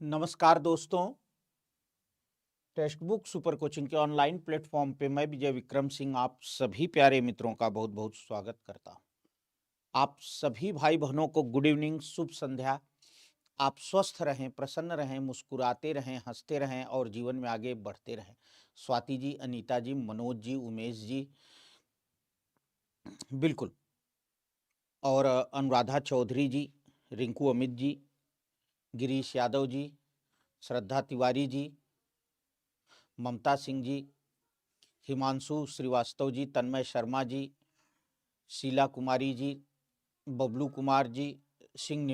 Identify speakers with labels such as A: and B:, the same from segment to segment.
A: नमस्कार दोस्तों। Text book super coaching के ऑनलाइन प्लेटफॉर्म पे मैं विजय विक्रम सिंह आप सभी प्यारे मित्रों का बहुत बहुत स्वागत करता हूं। आप सभी भाई बहनों को गुड इवनिंग, शुभ संध्या। आप स्वस्थ रहें, प्रसन्न रहें, मुस्कुराते रहें, हंसते रहें और जीवन में आगे बढ़ते रहें। स्वाति जी, अनीता जी, मनोज जी, उमेश जी, बिल्कुल, और अनुराधा चौधरी जी, रिंकू अमित जी, गिरीश यादव जी, श्रद्धा तिवारी जी, ममता सिंह जी, हिमांशु श्रीवास्तव जी, तन्मय शर्मा जी, शीला कुमारी जी, बबलू कुमार जी, सिंह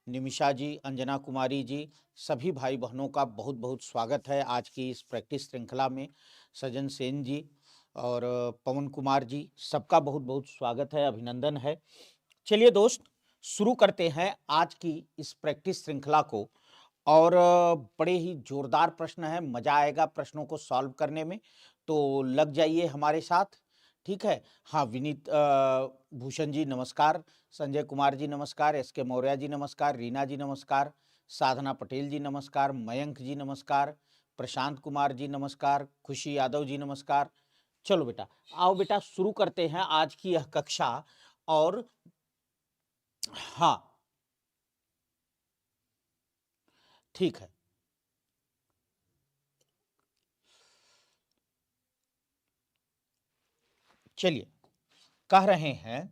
A: निमिषा जी, अंजना कुमारी जी, सभी भाई बहनों का बहुत बहुत स्वागत है आज की इस प्रैक्टिस श्रृंखला में। सजन सेन जी और पवन कुमार जी, सबका बहुत बहुत स्वागत है, अभिनंदन है। चलिए दोस्त, शुरू करते हैं आज की इस प्रैक्टिस श्रृंखला को। और बड़े ही जोरदार प्रश्न है, मजा आएगा प्रश्नों को सॉल्व करने में, तो लग जाइए हमारे साथ। ठीक है। हाँ, विनीत भूषण जी नमस्कार, संजय कुमार जी नमस्कार, एस के मौर्य जी नमस्कार, रीना जी नमस्कार, साधना पटेल जी नमस्कार, मयंक जी नमस्कार, प्रशांत कुमार जी नमस्कार, खुशी यादव जी नमस्कार। चलो बेटा, आओ बेटा, शुरू करते हैं आज की यह कक्षा। और हाँ, ठीक है। चलिए, कह रहे हैं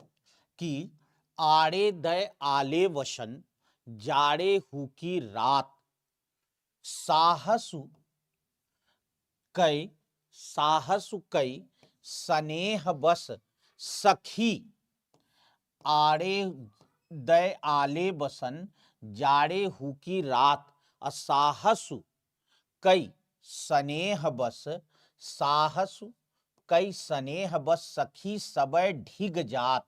A: कि आड़े दय आले वसन, जाड़े हु की रात, साहसु कई साहसु कई स्नेह बस सखी। आड़े दय आले बसन, जाड़े हु की रात, असाहसु कई स्नेह बस, साहसु कई स्नेह बस सखी सबय ढिग जात।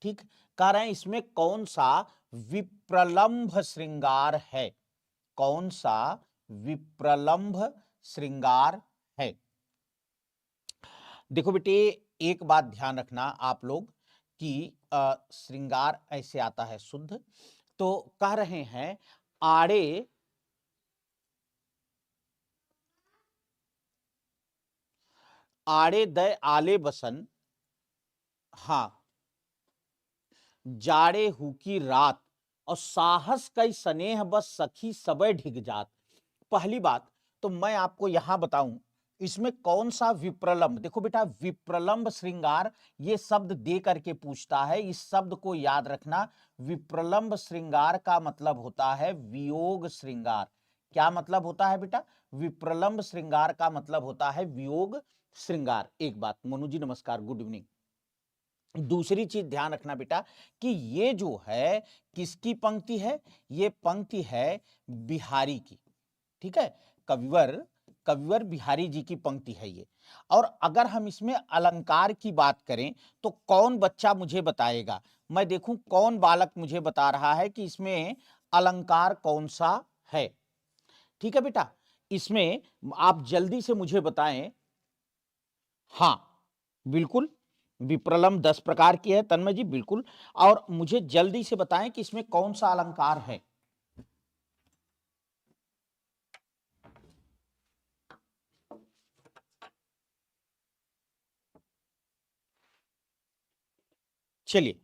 A: ठीक, कह रहे हैं इसमें कौन सा विप्रलंभ श्रृंगार है? कौन सा विप्रलंभ श्रृंगार है? देखो बेटे, एक बात ध्यान रखना आप लोग कि श्रृंगार ऐसे आता है शुद्ध। तो कह रहे हैं आड़े आड़े दय आले बसन, हाँ, जाड़े हु की रात, और साहस कई स्नेह बस सखी सबय ढिग जात। पहली बात तो मैं आपको यहां बताऊं, इसमें कौन सा विप्रलंब। देखो बेटा, विप्रलंब श्रृंगार ये शब्द दे करके पूछता है, इस शब्द को याद रखना। विप्रलंब श्रृंगार का मतलब होता है वियोग श्रृंगार। क्या मतलब होता है बेटा? विप्रलंब श्रृंगार का मतलब होता है वियोग श्रृंगार। एक बात, मनु जी नमस्कार, गुड इवनिंग। दूसरी चीज ध्यान रखना बेटा कि ये जो है किसकी पंक्ति है? ये पंक्ति है बिहारी की। ठीक है, कविवर कविवर बिहारी जी की पंक्ति है ये। और अगर हम इसमें अलंकार की बात करें तो कौन बच्चा मुझे बताएगा? मैं देखूं कौन बालक मुझे बता रहा है कि इसमें अलंकार कौन सा है। ठीक है बेटा, इसमें आप जल्दी से मुझे बताएं। हाँ, बिल्कुल, विप्रलंब 10 प्रकार की है तन्मय जी, बिल्कुल। और मुझे जल्दी से बताएं कि इसमें कौन सा अलंकार है। चलिए,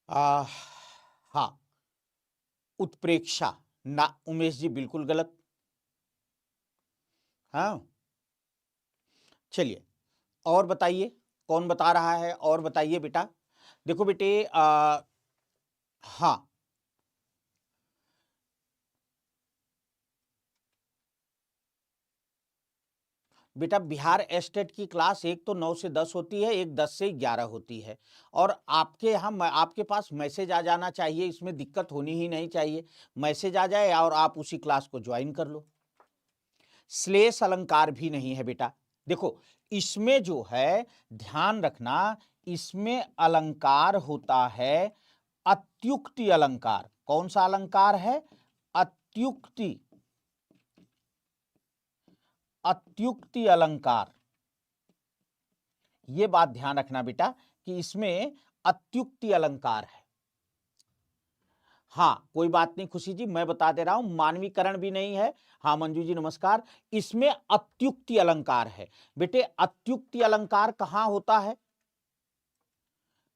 A: हाँ, उत्प्रेक्षा ना, उमेश जी बिल्कुल गलत। हाँ, चलिए, और बताइए कौन बता रहा है, और बताइए बेटा। देखो बेटे, हाँ, बेटा बिहार एस्टेट की क्लास एक तो 9 से 10 होती है, एक 10 से 11 होती है। और आपके यहाँ आपके पास मैसेज आ जाना चाहिए, इसमें दिक्कत होनी ही नहीं चाहिए। मैसेज आ जाए और आप उसी क्लास को ज्वाइन कर लो। श्लेष अलंकार भी नहीं है बेटा। देखो, इसमें जो है ध्यान रखना, इसमें अलंकार होता है अत्युक्ति अलंकार। कौन सा अलंकार है? अत्युक्ति अत्युक्ति अलंकार। यह बात ध्यान रखना बेटा कि इसमें अत्युक्ति अलंकार है। हाँ, कोई बात नहीं खुशी जी, मैं बता दे रहा हूं, मानवीकरण भी नहीं है। हाँ मंजू जी नमस्कार। इसमें अत्युक्ति अलंकार है। बेटे अत्युक्ति अलंकार कहां होता है?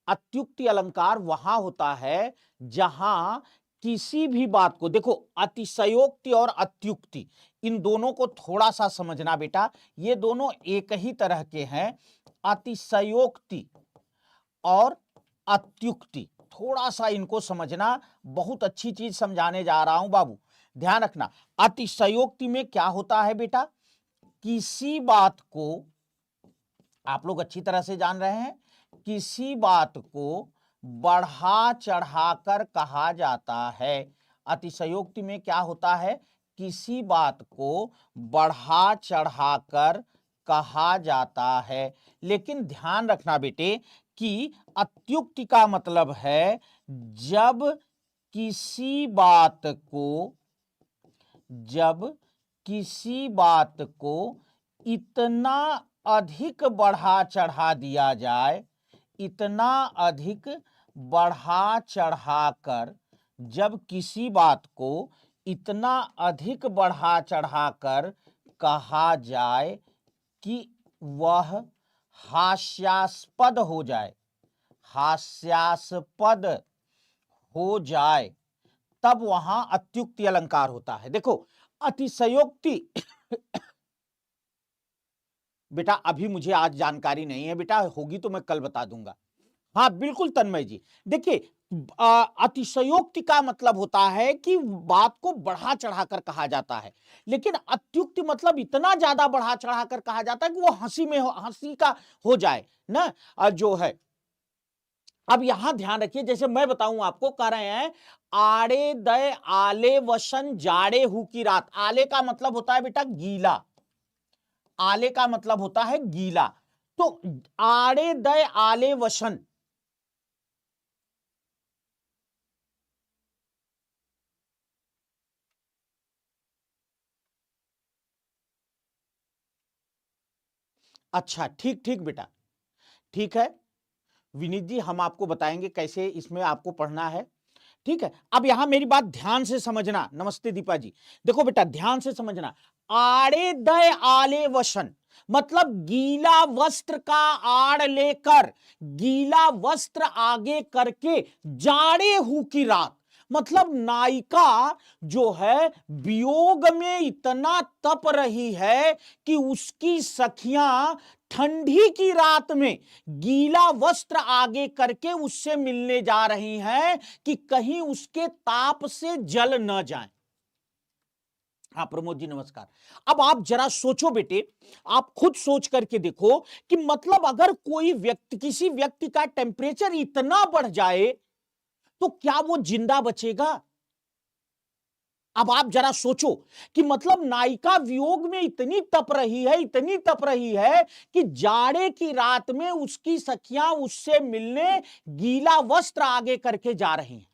A: अत्युक्ति अलंकार वहां होता है जहां किसी भी बात को, देखो अतिशयोक्ति और अत्युक्ति, इन दोनों को थोड़ा सा समझना बेटा, ये दोनों एक ही तरह के हैं। अतिशयोक्ति और अत्युक्ति, थोड़ा सा इनको समझना, बहुत अच्छी चीज समझाने जा रहा हूं बाबू, ध्यान रखना। अतिशयोक्ति में क्या होता है बेटा? किसी बात को, आप लोग अच्छी तरह से जान रहे हैं, किसी बात को बढ़ा चढ़ाकर कहा जाता है। अतिशयोक्ति में क्या होता है? किसी बात को बढ़ा चढ़ाकर कहा जाता है। लेकिन ध्यान रखना बेटे कि अत्युक्ति का मतलब है जब किसी बात को, जब किसी बात को इतना अधिक बढ़ा चढ़ा दिया जाए, इतना अधिक बढ़ा चढ़ाकर, जब किसी बात को इतना अधिक बढ़ा चढ़ाकर कहा जाए कि वह हास्यास्पद हो जाए, हास्यास्पद हो जाए, तब वहां अत्युक्ति अलंकार होता है। देखो अतिशयोक्ति बेटा अभी मुझे आज जानकारी नहीं है बेटा, होगी तो मैं कल बता दूंगा। हाँ बिल्कुल तन्मय जी, देखिए अतिशयोक्ति का मतलब होता है कि बात को बढ़ा चढ़ाकर कहा जाता है, लेकिन अत्युक्ति मतलब इतना ज्यादा बढ़ा चढ़ाकर कहा जाता है कि वो हंसी में हंसी का हो जाए ना, जो है। अब यहां ध्यान रखिए, जैसे मैं बताऊं आपको, कह रहे हैं आड़े दय आले वसन जाड़े हु की रात। आले का मतलब होता है बेटा गीला, आले का मतलब होता है गीला। तो आड़े दय आले वसन, अच्छा ठीक ठीक बेटा, ठीक है विनीत जी, हम आपको बताएंगे कैसे इसमें आपको पढ़ना है। ठीक है, अब यहां मेरी बात ध्यान से समझना। नमस्ते दीपा जी, देखो बेटा ध्यान से समझना। आड़े दय आले वसन मतलब गीला वस्त्र का आड़ लेकर, गीला वस्त्र आगे करके जाड़े हु की रात, मतलब नायिका जो है वियोग में इतना तप रही है कि उसकी सखियां ठंडी की रात में गीला वस्त्र आगे करके उससे मिलने जा रही हैं कि कहीं उसके ताप से जल न जाए। हाँ प्रमोद जी नमस्कार। अब आप जरा सोचो बेटे, आप खुद सोच करके देखो कि मतलब अगर कोई व्यक्ति, किसी व्यक्ति का टेम्परेचर इतना बढ़ जाए तो क्या वो जिंदा बचेगा? अब आप जरा सोचो कि मतलब नायिका वियोग में इतनी तप रही है, इतनी तप रही है कि जाड़े की रात में उसकी सखियां उससे मिलने गीला वस्त्र आगे करके जा रही हैं।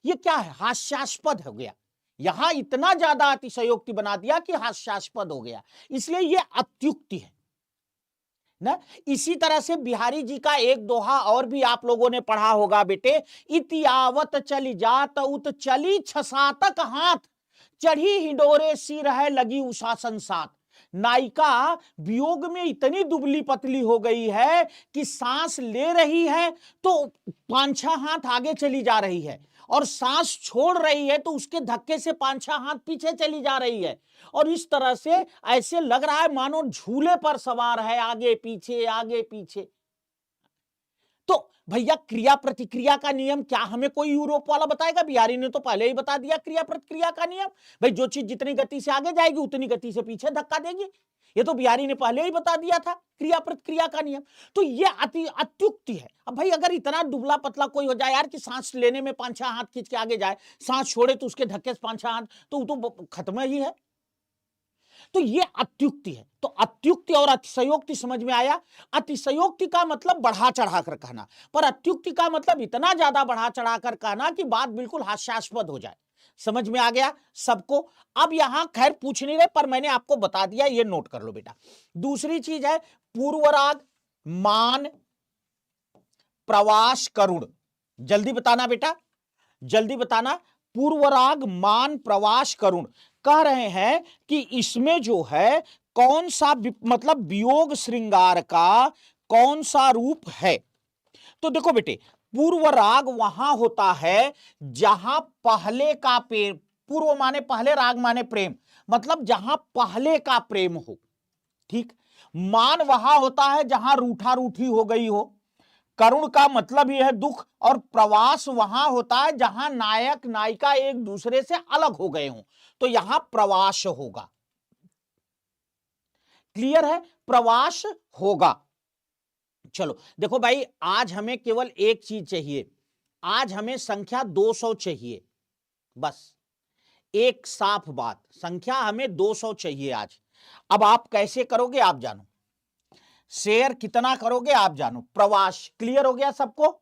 A: ये क्या है? हास्यास्पद हो गया। यहां इतना ज्यादा अतिशयोक्ति बना दिया कि हास्यास्पद हो गया, इसलिए ये अत्युक्ति है ना। इसी तरह से बिहारी जी का एक दोहा और भी आप लोगों ने पढ़ा होगा बेटे, इतियावत चली जात उत चली छसातक हाथ, चढ़ी हिंडोरे सिर है लगी उषा संसात। नायिका वियोग में इतनी दुबली पतली हो गई है कि सांस ले रही है तो 5-6 हाथ आगे चली जा रही है, और सांस छोड़ रही है तो उसके धक्के से 5-6 हाथ पीछे चली जा रही है। और इस तरह से ऐसे लग रहा है मानो झूले पर सवार है, आगे पीछे आगे पीछे। तो भैया क्रिया प्रतिक्रिया का नियम क्या हमें कोई यूरोप वाला बताएगा? बिहारी ने तो पहले ही बता दिया क्रिया प्रतिक्रिया का नियम। भाई जो चीज जितनी गति से आगे जाएगी उतनी गति से पीछे धक्का देगी, ये तो बिहारी ने पहले ही बता दिया था क्रिया प्रतिक्रिया का नियम। तो ये अत्युक्ति है। अब भाई अगर इतना दुबला पतला कोई हो जाए यार कि सांस लेने में 5-6 हाथ खींच के आगे जाए, सांस छोड़े तो उसके धक्के से 5-6 हाथ, तो खत्म ही है। तो ये अत्युक्ति है। तो अत्युक्ति और अतिशयोक्ति समझ में आया। अतिशयोक्ति का मतलब बढ़ा चढ़ाकर कहना, पर अत्युक्ति का मतलब इतना ज्यादा बढ़ा चढ़ाकर कहना कि बात बिल्कुल हास्यास्पद हो जाए। समझ में आ गया सबको? अब यहां खैर पूछ नहीं रहे, पर मैंने आपको बता दिया, ये नोट कर लो बेटा। दूसरी चीज है पूर्वराग, मान, प्रवास, करुण। जल्दी बताना बेटा, जल्दी बताना। पूर्वराग मान प्रवास करुण, कह रहे हैं कि इसमें जो है कौन सा मतलब वियोग श्रृंगार का कौन सा रूप है। तो देखो बेटे, पूर्व राग वहां होता है जहां पहले का प्रेम, पूर्व माने पहले, राग माने प्रेम, मतलब जहां पहले का प्रेम हो। ठीक। मान वहां होता है जहां रूठा रूठी हो गई हो। करुण का मतलब यह है दुख, और प्रवास वहां होता है जहां नायक नायिका एक दूसरे से अलग हो गए हों, तो यहां प्रवास होगा। क्लियर है, प्रवास होगा। चलो देखो भाई, आज हमें केवल एक चीज चाहिए, आज हमें संख्या 200 चाहिए, बस एक साफ बात, संख्या हमें 200 चाहिए आज। अब आप कैसे करोगे आप जानो, शेयर कितना करोगे आप जानो। प्रवास क्लियर हो गया सबको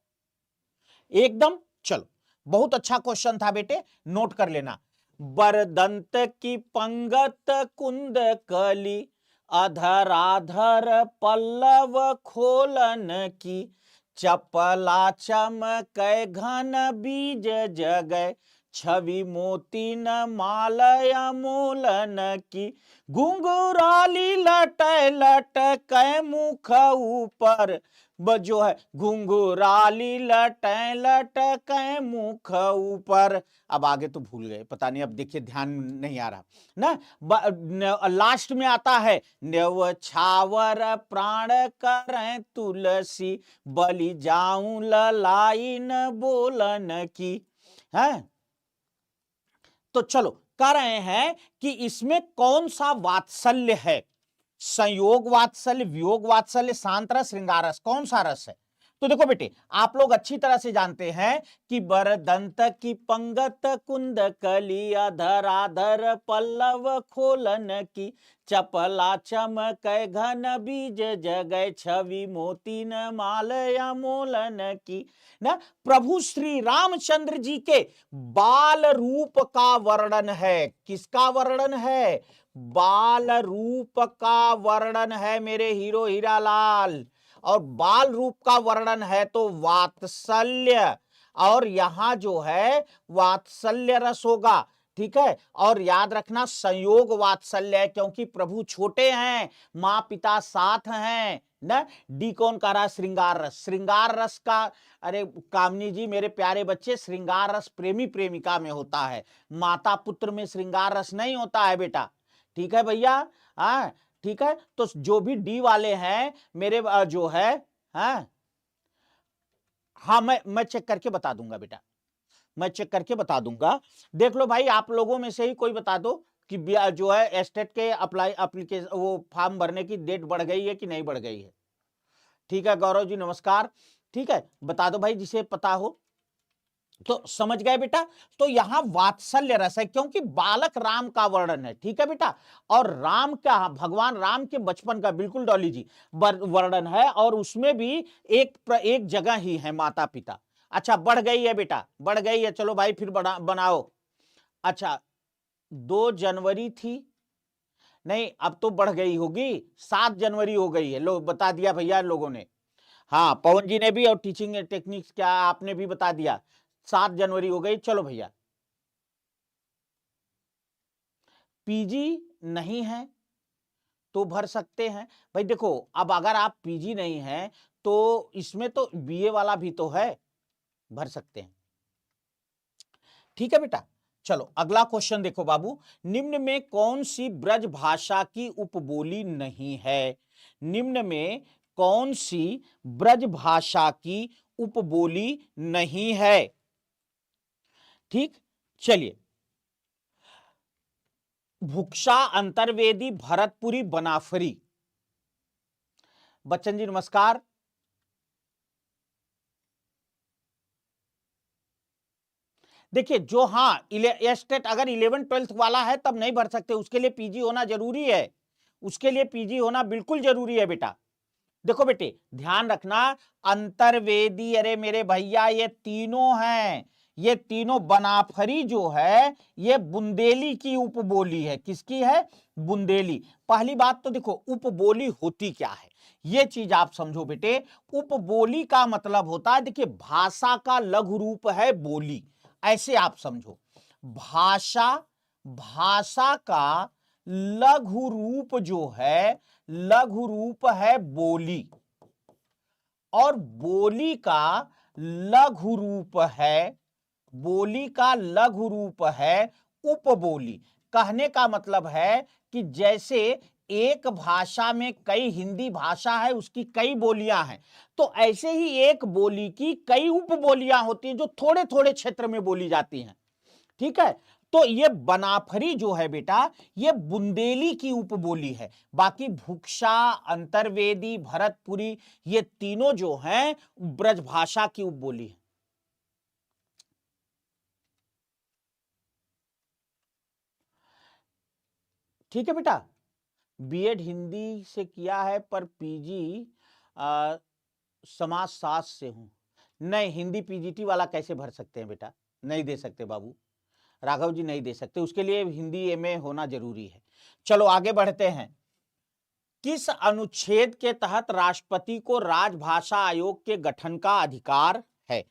A: एकदम। चलो, बहुत अच्छा क्वेश्चन था बेटे, नोट कर लेना। बरदंत की पंगत कुंद कली, अधराधर पल्लव खोलन की, चपला चमक घन बीज जगै, छवि मोती न मालय मूलन की, घुंघराली लटै लटकै मुख ऊपर, जो है घुंघराली लटै लटकै मुख ऊपर। अब आगे तो भूल गए, पता नहीं, अब देखिए ध्यान नहीं आ रहा ना। लास्ट में आता है, न्यौछावर प्राण करें तुलसी, बलि जाऊं ललाइन बोलन की, है। तो चलो, कह रहे हैं कि इसमें कौन सा वात्सल्य है, संयोग वात्सल्य, वियोग वात्सल्य, शांत रस, श्रृंगार रस, कौन सा रस है। तो देखो बेटे, आप लोग अच्छी तरह से जानते हैं कि बरदंत की पंगत कुंद कली, अधराधर पल्लव खोलन की, चपला चमक घन बीज जगै, छवि मोती न मालय मोलन की। ना, प्रभु श्री रामचंद्र जी के बाल रूप का वर्णन है। किसका वर्णन है, बाल रूप का वर्णन है मेरे हीरो हीरालाल। और बाल रूप का वर्णन है तो वात्सल्य, और यहां जो है वात्सल्य रस होगा। ठीक है, और याद रखना संयोग वात्सल्य है, क्योंकि प्रभु छोटे हैं, मां पिता साथ हैं ना। डी कौन कह रहा है, श्रृंगार रस, श्रृंगार रस का, अरे कामनी जी मेरे प्यारे बच्चे, श्रृंगार रस प्रेमी प्रेमिका में होता है, माता पुत्र में श्रृंगार रस नहीं होता है बेटा। ठीक है भैया, हाँ ठीक है। तो जो भी डी वाले हैं मेरे जो है, हाँ मैं चेक करके बता दूंगा बेटा, मैं चेक करके बता दूंगा। देख लो भाई, आप लोगों में से ही कोई बता दो कि जो है एस्टेट के अप्लाई एप्लीकेशन वो फॉर्म भरने की डेट बढ़ गई है कि नहीं बढ़ गई है। ठीक है गौरव जी नमस्कार, ठीक है बता दो भाई जिसे पता हो। तो समझ गए बेटा, तो यहां वात्सल्य रस है क्योंकि बालक राम का वर्णन है। ठीक है बेटा, और राम का, भगवान राम के बचपन का, बिल्कुल डॉली जी, वर्णन है, और उसमें भी एक जगह ही है माता पिता। अच्छा बढ़ गई है बेटा, बढ़ गई है, चलो भाई फिर बनाओ। अच्छा 2 जनवरी थी, नहीं अब तो बढ़ गई होगी, 7 जनवरी हो गई है, लो बता दिया भैया लोगों ने। हाँ पवन जी ने भी, और टीचिंग टेक्निक्स क्या आपने भी बता दिया, 7 जनवरी हो गई। चलो भैया, पीजी नहीं है तो भर सकते हैं भाई। देखो अब अगर आप पीजी नहीं है तो इसमें तो बीए वाला भी तो है, भर सकते हैं। ठीक है बेटा, चलो अगला क्वेश्चन देखो बाबू, निम्न में कौन सी ब्रज भाषा की उपबोली नहीं है। निम्न में कौन सी ब्रज भाषा की उपबोली नहीं है। ठीक, चलिए, भुक्षा, अंतर्वेदी, भरतपुरी, बनाफरी। बच्चन जी नमस्कार। देखिए जो, हाँ स्टेट अगर 11th-12th वाला है तब नहीं भर सकते, उसके लिए पीजी होना जरूरी है, उसके लिए पीजी होना बिल्कुल जरूरी है बेटा। देखो बेटे ध्यान रखना, अंतर्वेदी, अरे मेरे भैया ये तीनों हैं, ये तीनों, बनाफरी जो है ये बुंदेली की उपबोली है। किसकी है, बुंदेली। पहली बात तो देखो उपबोली होती क्या है, ये चीज आप समझो बेटे। उपबोली का मतलब होता है, देखिए भाषा का लघु रूप है बोली। ऐसे आप समझो, भाषा, भाषा का लघु रूप जो है, लघु रूप है बोली, और बोली का लघु रूप है, बोली का लघु रूप है उपबोली। कहने का मतलब है कि जैसे एक भाषा में कई, हिंदी भाषा है उसकी कई बोलियां हैं, तो ऐसे ही एक बोली की कई उपबोलियां होती हैं जो थोड़े थोड़े क्षेत्र में बोली जाती हैं। ठीक है, तो ये बनाफरी जो है बेटा, ये बुंदेली की उपबोली है। बाकी भुक्शा, अंतर्वेदी, भरतपुरी, ये तीनों जो हैं ब्रजभाषा की उपबोली है। ठीक है बेटा, बीएड हिंदी से किया है पर पीजी समाजशास्त्र से हूं। नहीं, हिंदी पीजीटी वाला कैसे भर सकते हैं बेटा, नहीं दे सकते बाबू, राघव जी नहीं दे सकते, उसके लिए हिंदी एमए होना जरूरी है। चलो आगे बढ़ते हैं। किस अनुच्छेद के तहत राष्ट्रपति को राजभाषा आयोग के गठन का अधिकार है?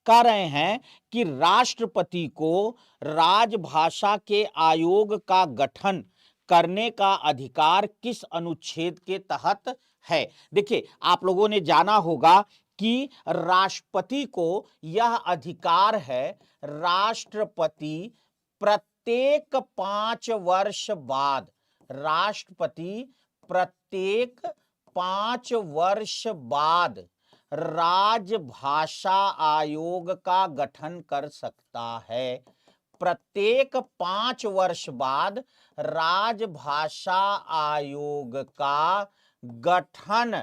A: कह रहे हैं कि राष्ट्रपति को राजभाषा के आयोग का गठन करने का अधिकार किस अनुच्छेद के तहत है? देखिए, आप लोगों ने जाना होगा कि राष्ट्रपति को यह अधिकार है, राष्ट्रपति प्रत्येक 5 वर्ष बाद, राष्ट्रपति प्रत्येक 5 वर्ष बाद राजभाषा आयोग का गठन कर सकता है। प्रत्येक 5 वर्ष बाद राजभाषा आयोग का गठन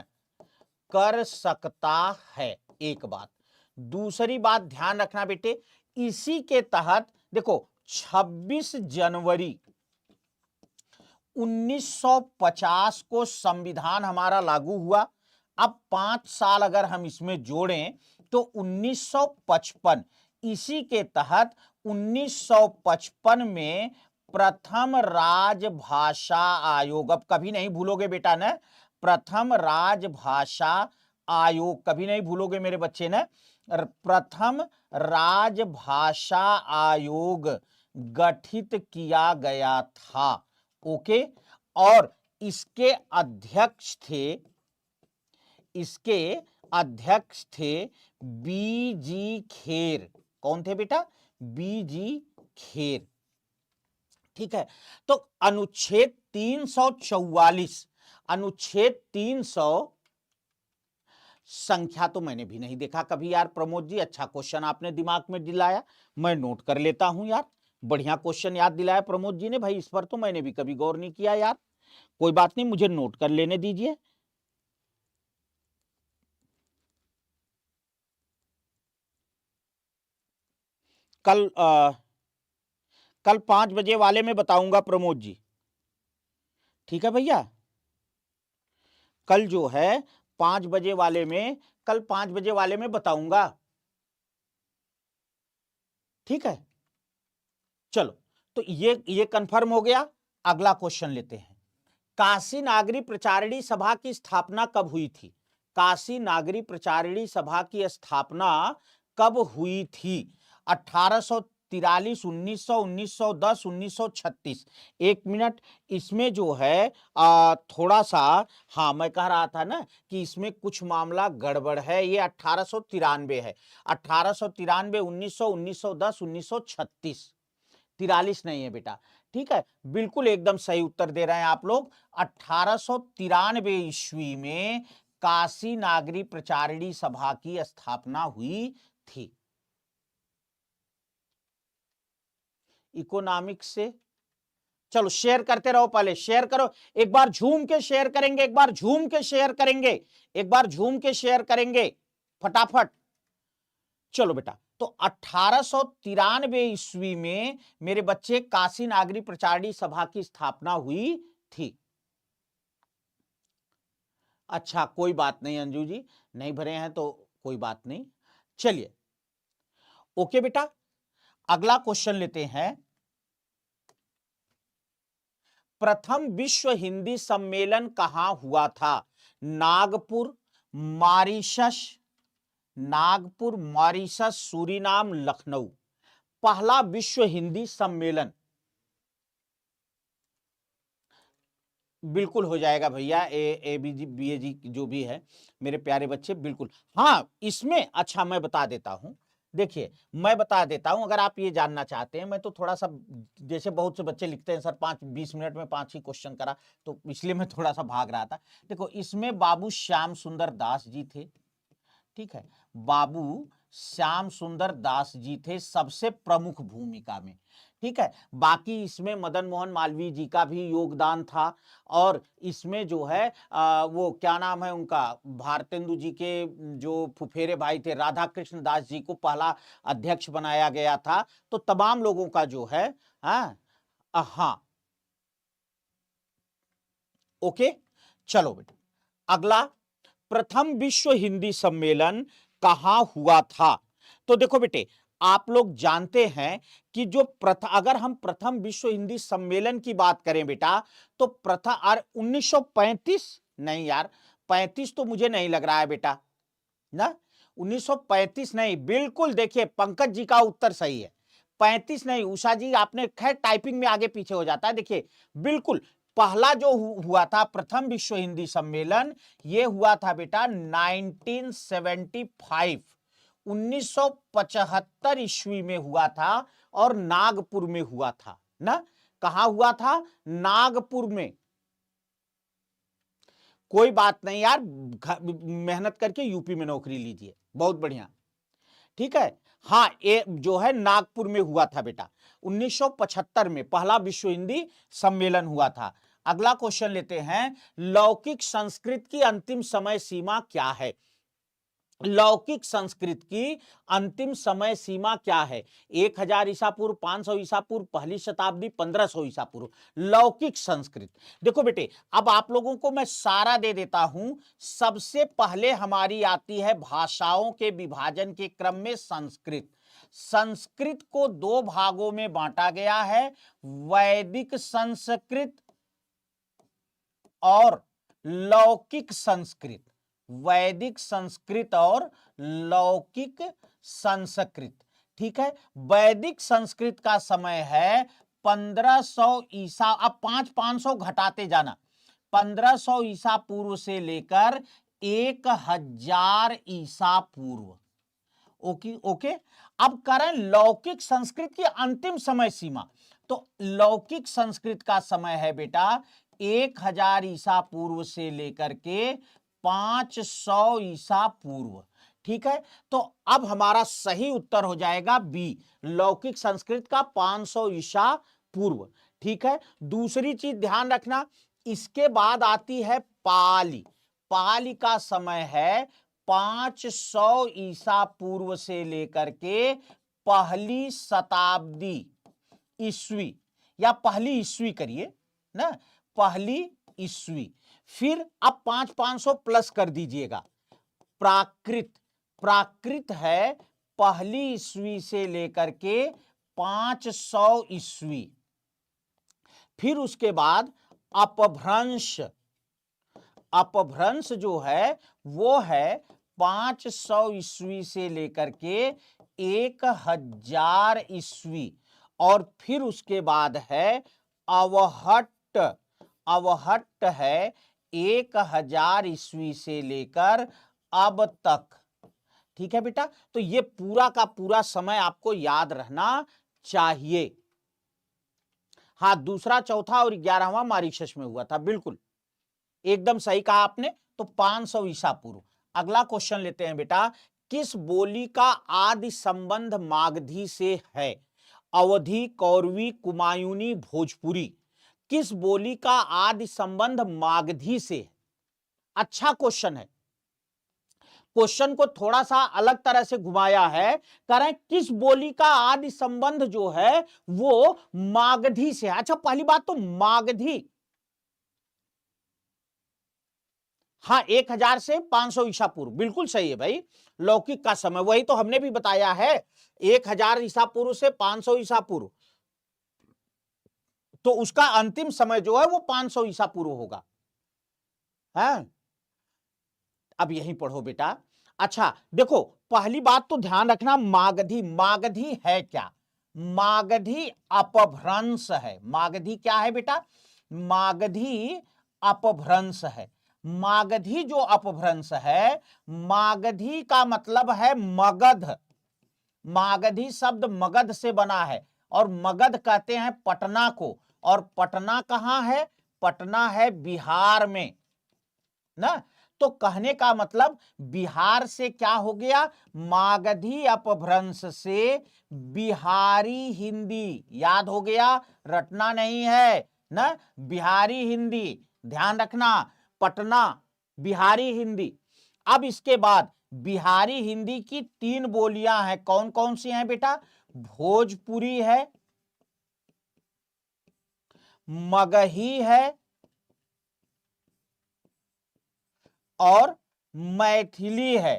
A: कर सकता है, एक बात। दूसरी बात ध्यान रखना बेटे, इसी के तहत देखो 26 जनवरी 1950 को संविधान हमारा लागू हुआ। अब 5 साल अगर हम इसमें जोड़ें तो 1955, इसी के तहत 1955 में प्रथम राजभाषा आयोग, अब कभी नहीं भूलोगे बेटा ना, प्रथम राजभाषा आयोग कभी नहीं भूलोगे मेरे बच्चे ना, प्रथम राजभाषा आयोग गठित किया गया था। ओके, और इसके अध्यक्ष थे, इसके अध्यक्ष थे बीजी खेर। कौन थे बेटा? बीजी खेर। ठीक है, तो अनुच्छेद 344, अनुच्छेद 300, संख्या तो मैंने भी नहीं देखा कभी यार प्रमोद जी, अच्छा क्वेश्चन आपने दिमाग में दिलाया, मैं नोट कर लेता हूं यार, बढ़िया क्वेश्चन याद दिलाया प्रमोद जी ने भाई, इस पर तो मैंने भी कभी गौर नहीं किया यार, कोई बात नहीं, मुझे नोट कर लेने दीजिए। कल 5 बजे वाले में बताऊंगा प्रमोद जी, ठीक है भैया, कल जो है 5 बजे वाले में, कल 5 बजे वाले में बताऊंगा, ठीक है। चलो, तो ये कंफर्म हो गया। अगला क्वेश्चन लेते हैं, काशी नागरी प्रचारिणी सभा की स्थापना कब हुई थी? काशी नागरी प्रचारिणी सभा की स्थापना कब हुई थी? 1843, 1900, 1910, 1936। एक मिनट, इसमें जो है थोड़ा सा, हाँ मैं कह रहा था ना कि इसमें कुछ मामला गड़बड़ है, ये 1893 है, 1893, 1900, 1910, 1936, 43 नहीं है बेटा, ठीक है, बिल्कुल एकदम सही उत्तर दे रहे हैं आप लोग। 1893 ईस्वी में काशी नागरी प्रचारिणी सभा की स्थापना हुई थी। इकोनॉमिक्स से चलो शेयर करते रहो, पहले शेयर करो, एक बार झूम के शेयर करेंगे, एक बार झूम के शेयर करेंगे, एक बार झूम के शेयर करेंगे फटाफट। चलो बेटा, तो 1893 ईस्वी में मेरे बच्चे काशी नागरी प्रचारिणी सभा की स्थापना हुई थी। अच्छा कोई बात नहीं अंजू जी, नहीं भरे हैं तो कोई बात नहीं, चलिए ओके बेटा, अगला क्वेश्चन लेते हैं। प्रथम विश्व हिंदी सम्मेलन कहां हुआ था? Nagpur, Mauritius, Nagpur, Mauritius, Suriname, Lucknow. पहला विश्व हिंदी सम्मेलन, बिल्कुल हो जाएगा भैया, ए बी जी बी ए जी जो भी है मेरे प्यारे बच्चे, बिल्कुल। हाँ इसमें अच्छा मैं बता देता हूं, देखिए मैं बता देता हूं, अगर आप ये जानना चाहते हैं, मैं तो थोड़ा सा, जैसे बहुत से बच्चे लिखते हैं सर 5-20 मिनट में 5 ही क्वेश्चन करा, तो इसलिए मैं थोड़ा सा भाग रहा था। देखो इसमें बाबू श्याम सुंदर दास जी थे, ठीक है, बाबू श्याम सुंदर दास जी थे सबसे प्रमुख भूमिका में, ठीक है। बाकी इसमें मदन मोहन मालवीय जी का भी योगदान था, और इसमें जो है वो क्या नाम है उनका, भारतेंदु जी के जो फुफेरे भाई थे राधा कृष्ण दास जी को पहला अध्यक्ष बनाया गया था। तो तमाम लोगों का जो है, हाँ हाँ, ओके, चलो बेटा अगला, प्रथम विश्व हिंदी सम्मेलन कहां हुआ था? तो देखो बेटे, आप लोग जानते हैं कि जो अगर हम प्रथम विश्व हिंदी सम्मेलन की बात करें बेटा, तो 1935, नहीं यार 35 तो मुझे नहीं लग रहा है बेटा ना, 1935 नहीं, बिल्कुल देखिए पंकज जी का उत्तर सही है, 35 नहीं, उषा जी आपने खैर टाइपिंग में आगे पीछे हो जाता है, देखिए बिल्कुल पहला जो हुआ था प्रथम विश्व हिंदी सम्मेलन, ये हुआ था बेटा 1975, 1975 ईस्वी में हुआ था, और नागपुर में हुआ था ना, कहां हुआ था? नागपुर में। कोई बात नहीं यार, मेहनत करके यूपी में नौकरी लीजिए, बहुत बढ़िया, ठीक है। हाँ ये जो है नागपुर में हुआ था बेटा, 1975 में पहला विश्व हिंदी सम्मेलन हुआ था। अगला क्वेश्चन लेते हैं, लौकिक संस्कृत की अंतिम समय सीमा क्या है? लौकिक संस्कृत की अंतिम समय सीमा क्या है? 1000 ईसा पूर्व, 500 ईसा पूर्व, पहली शताब्दी, 1500 ईसा पूर्व। लौकिक संस्कृत, देखो बेटे अब आप लोगों को मैं सारा दे देता हूं। सबसे पहले हमारी आती है भाषाओं के विभाजन के क्रम में संस्कृत। संस्कृत को दो भागों में बांटा गया है, वैदिक संस्कृत और लौकिक संस्कृत। वैदिक संस्कृत और लौकिक संस्कृत, ठीक है। वैदिक संस्कृत का समय है 1500 ईसा, अब 500 घटाते जाना, 1500 ईसा पूर्व से लेकर 1000 ईसा पूर्व, ओके ओके। अब करें लौकिक संस्कृत की अंतिम समय सीमा, तो लौकिक संस्कृत का समय है बेटा 1000 ईसा पूर्व से लेकर के 500 ईसा पूर्व, ठीक है। तो अब हमारा सही उत्तर हो जाएगा बी, लौकिक संस्कृत का 500 ईसा पूर्व, ठीक है। दूसरी चीज ध्यान रखना, इसके बाद आती है पाली। पाली का समय है 500 ईसा पूर्व से लेकर के पहली शताब्दी ईस्वी, या पहली ईस्वी करिए ना, पहली ईस्वी। फिर अब 500 प्लस कर दीजिएगा, प्राकृत, प्राकृत है पहली ईस्वी से लेकर के 500 ईस्वी। फिर उसके बाद अपभ्रंश, अपभ्रंश जो है वो है 500 ईस्वी से लेकर के 1000 ईस्वी। और फिर उसके बाद है अवहट्ट, अवहट्ट है 1000 ईस्वी से लेकर अब तक, ठीक है बेटा। तो ये पूरा का पूरा समय आपको याद रहना चाहिए। हाँ दूसरा, चौथा और 11वां मॉरीशस में हुआ था, बिल्कुल एकदम सही कहा आपने। तो 500 ईसा पूर्व। अगला क्वेश्चन लेते हैं बेटा, किस बोली का आदि संबंध मागधी से है? अवधी, कौरवी, कुमायूनी, भोजपुरी। किस बोली का आदि संबंध मागधी से है? अच्छा क्वेश्चन है, क्वेश्चन को थोड़ा सा अलग तरह से घुमाया है, करें किस बोली का आदि संबंध जो है वो मागधी से है। अच्छा पहली बात तो मागधी, हाँ 1000 से 500 ईसा पूर्व, बिल्कुल सही है भाई। लौकिक का समय वही तो हमने भी बताया है, 1000 ईसा पूर्व से 500 ईसा पूर्व, तो उसका अंतिम समय जो है वो 500 ईसा पूर्व होगा, है। अब यहीं पढ़ो बेटा। अच्छा देखो पहली बात तो ध्यान रखना, मागधी, मागधी है क्या? मागधी अपभ्रंश है। मागधी क्या है बेटा? मागधी अपभ्रंश है। मागधी जो अपभ्रंश है, मागधी का मतलब है मगध। मागधी शब्द मगध से बना है और मगध कहते हैं पटना को। और पटना कहां है? पटना है बिहार में ना। तो कहने का मतलब बिहार से क्या हो गया? मागधी अपभ्रंश से बिहारी हिंदी। याद हो गया? रटना नहीं है ना। बिहारी हिंदी ध्यान रखना। पटना बिहारी हिंदी। अब इसके बाद बिहारी हिंदी की 3 बोलियां हैं। कौन कौन सी हैं बेटा? भोजपुरी है, मगही है और मैथिली है।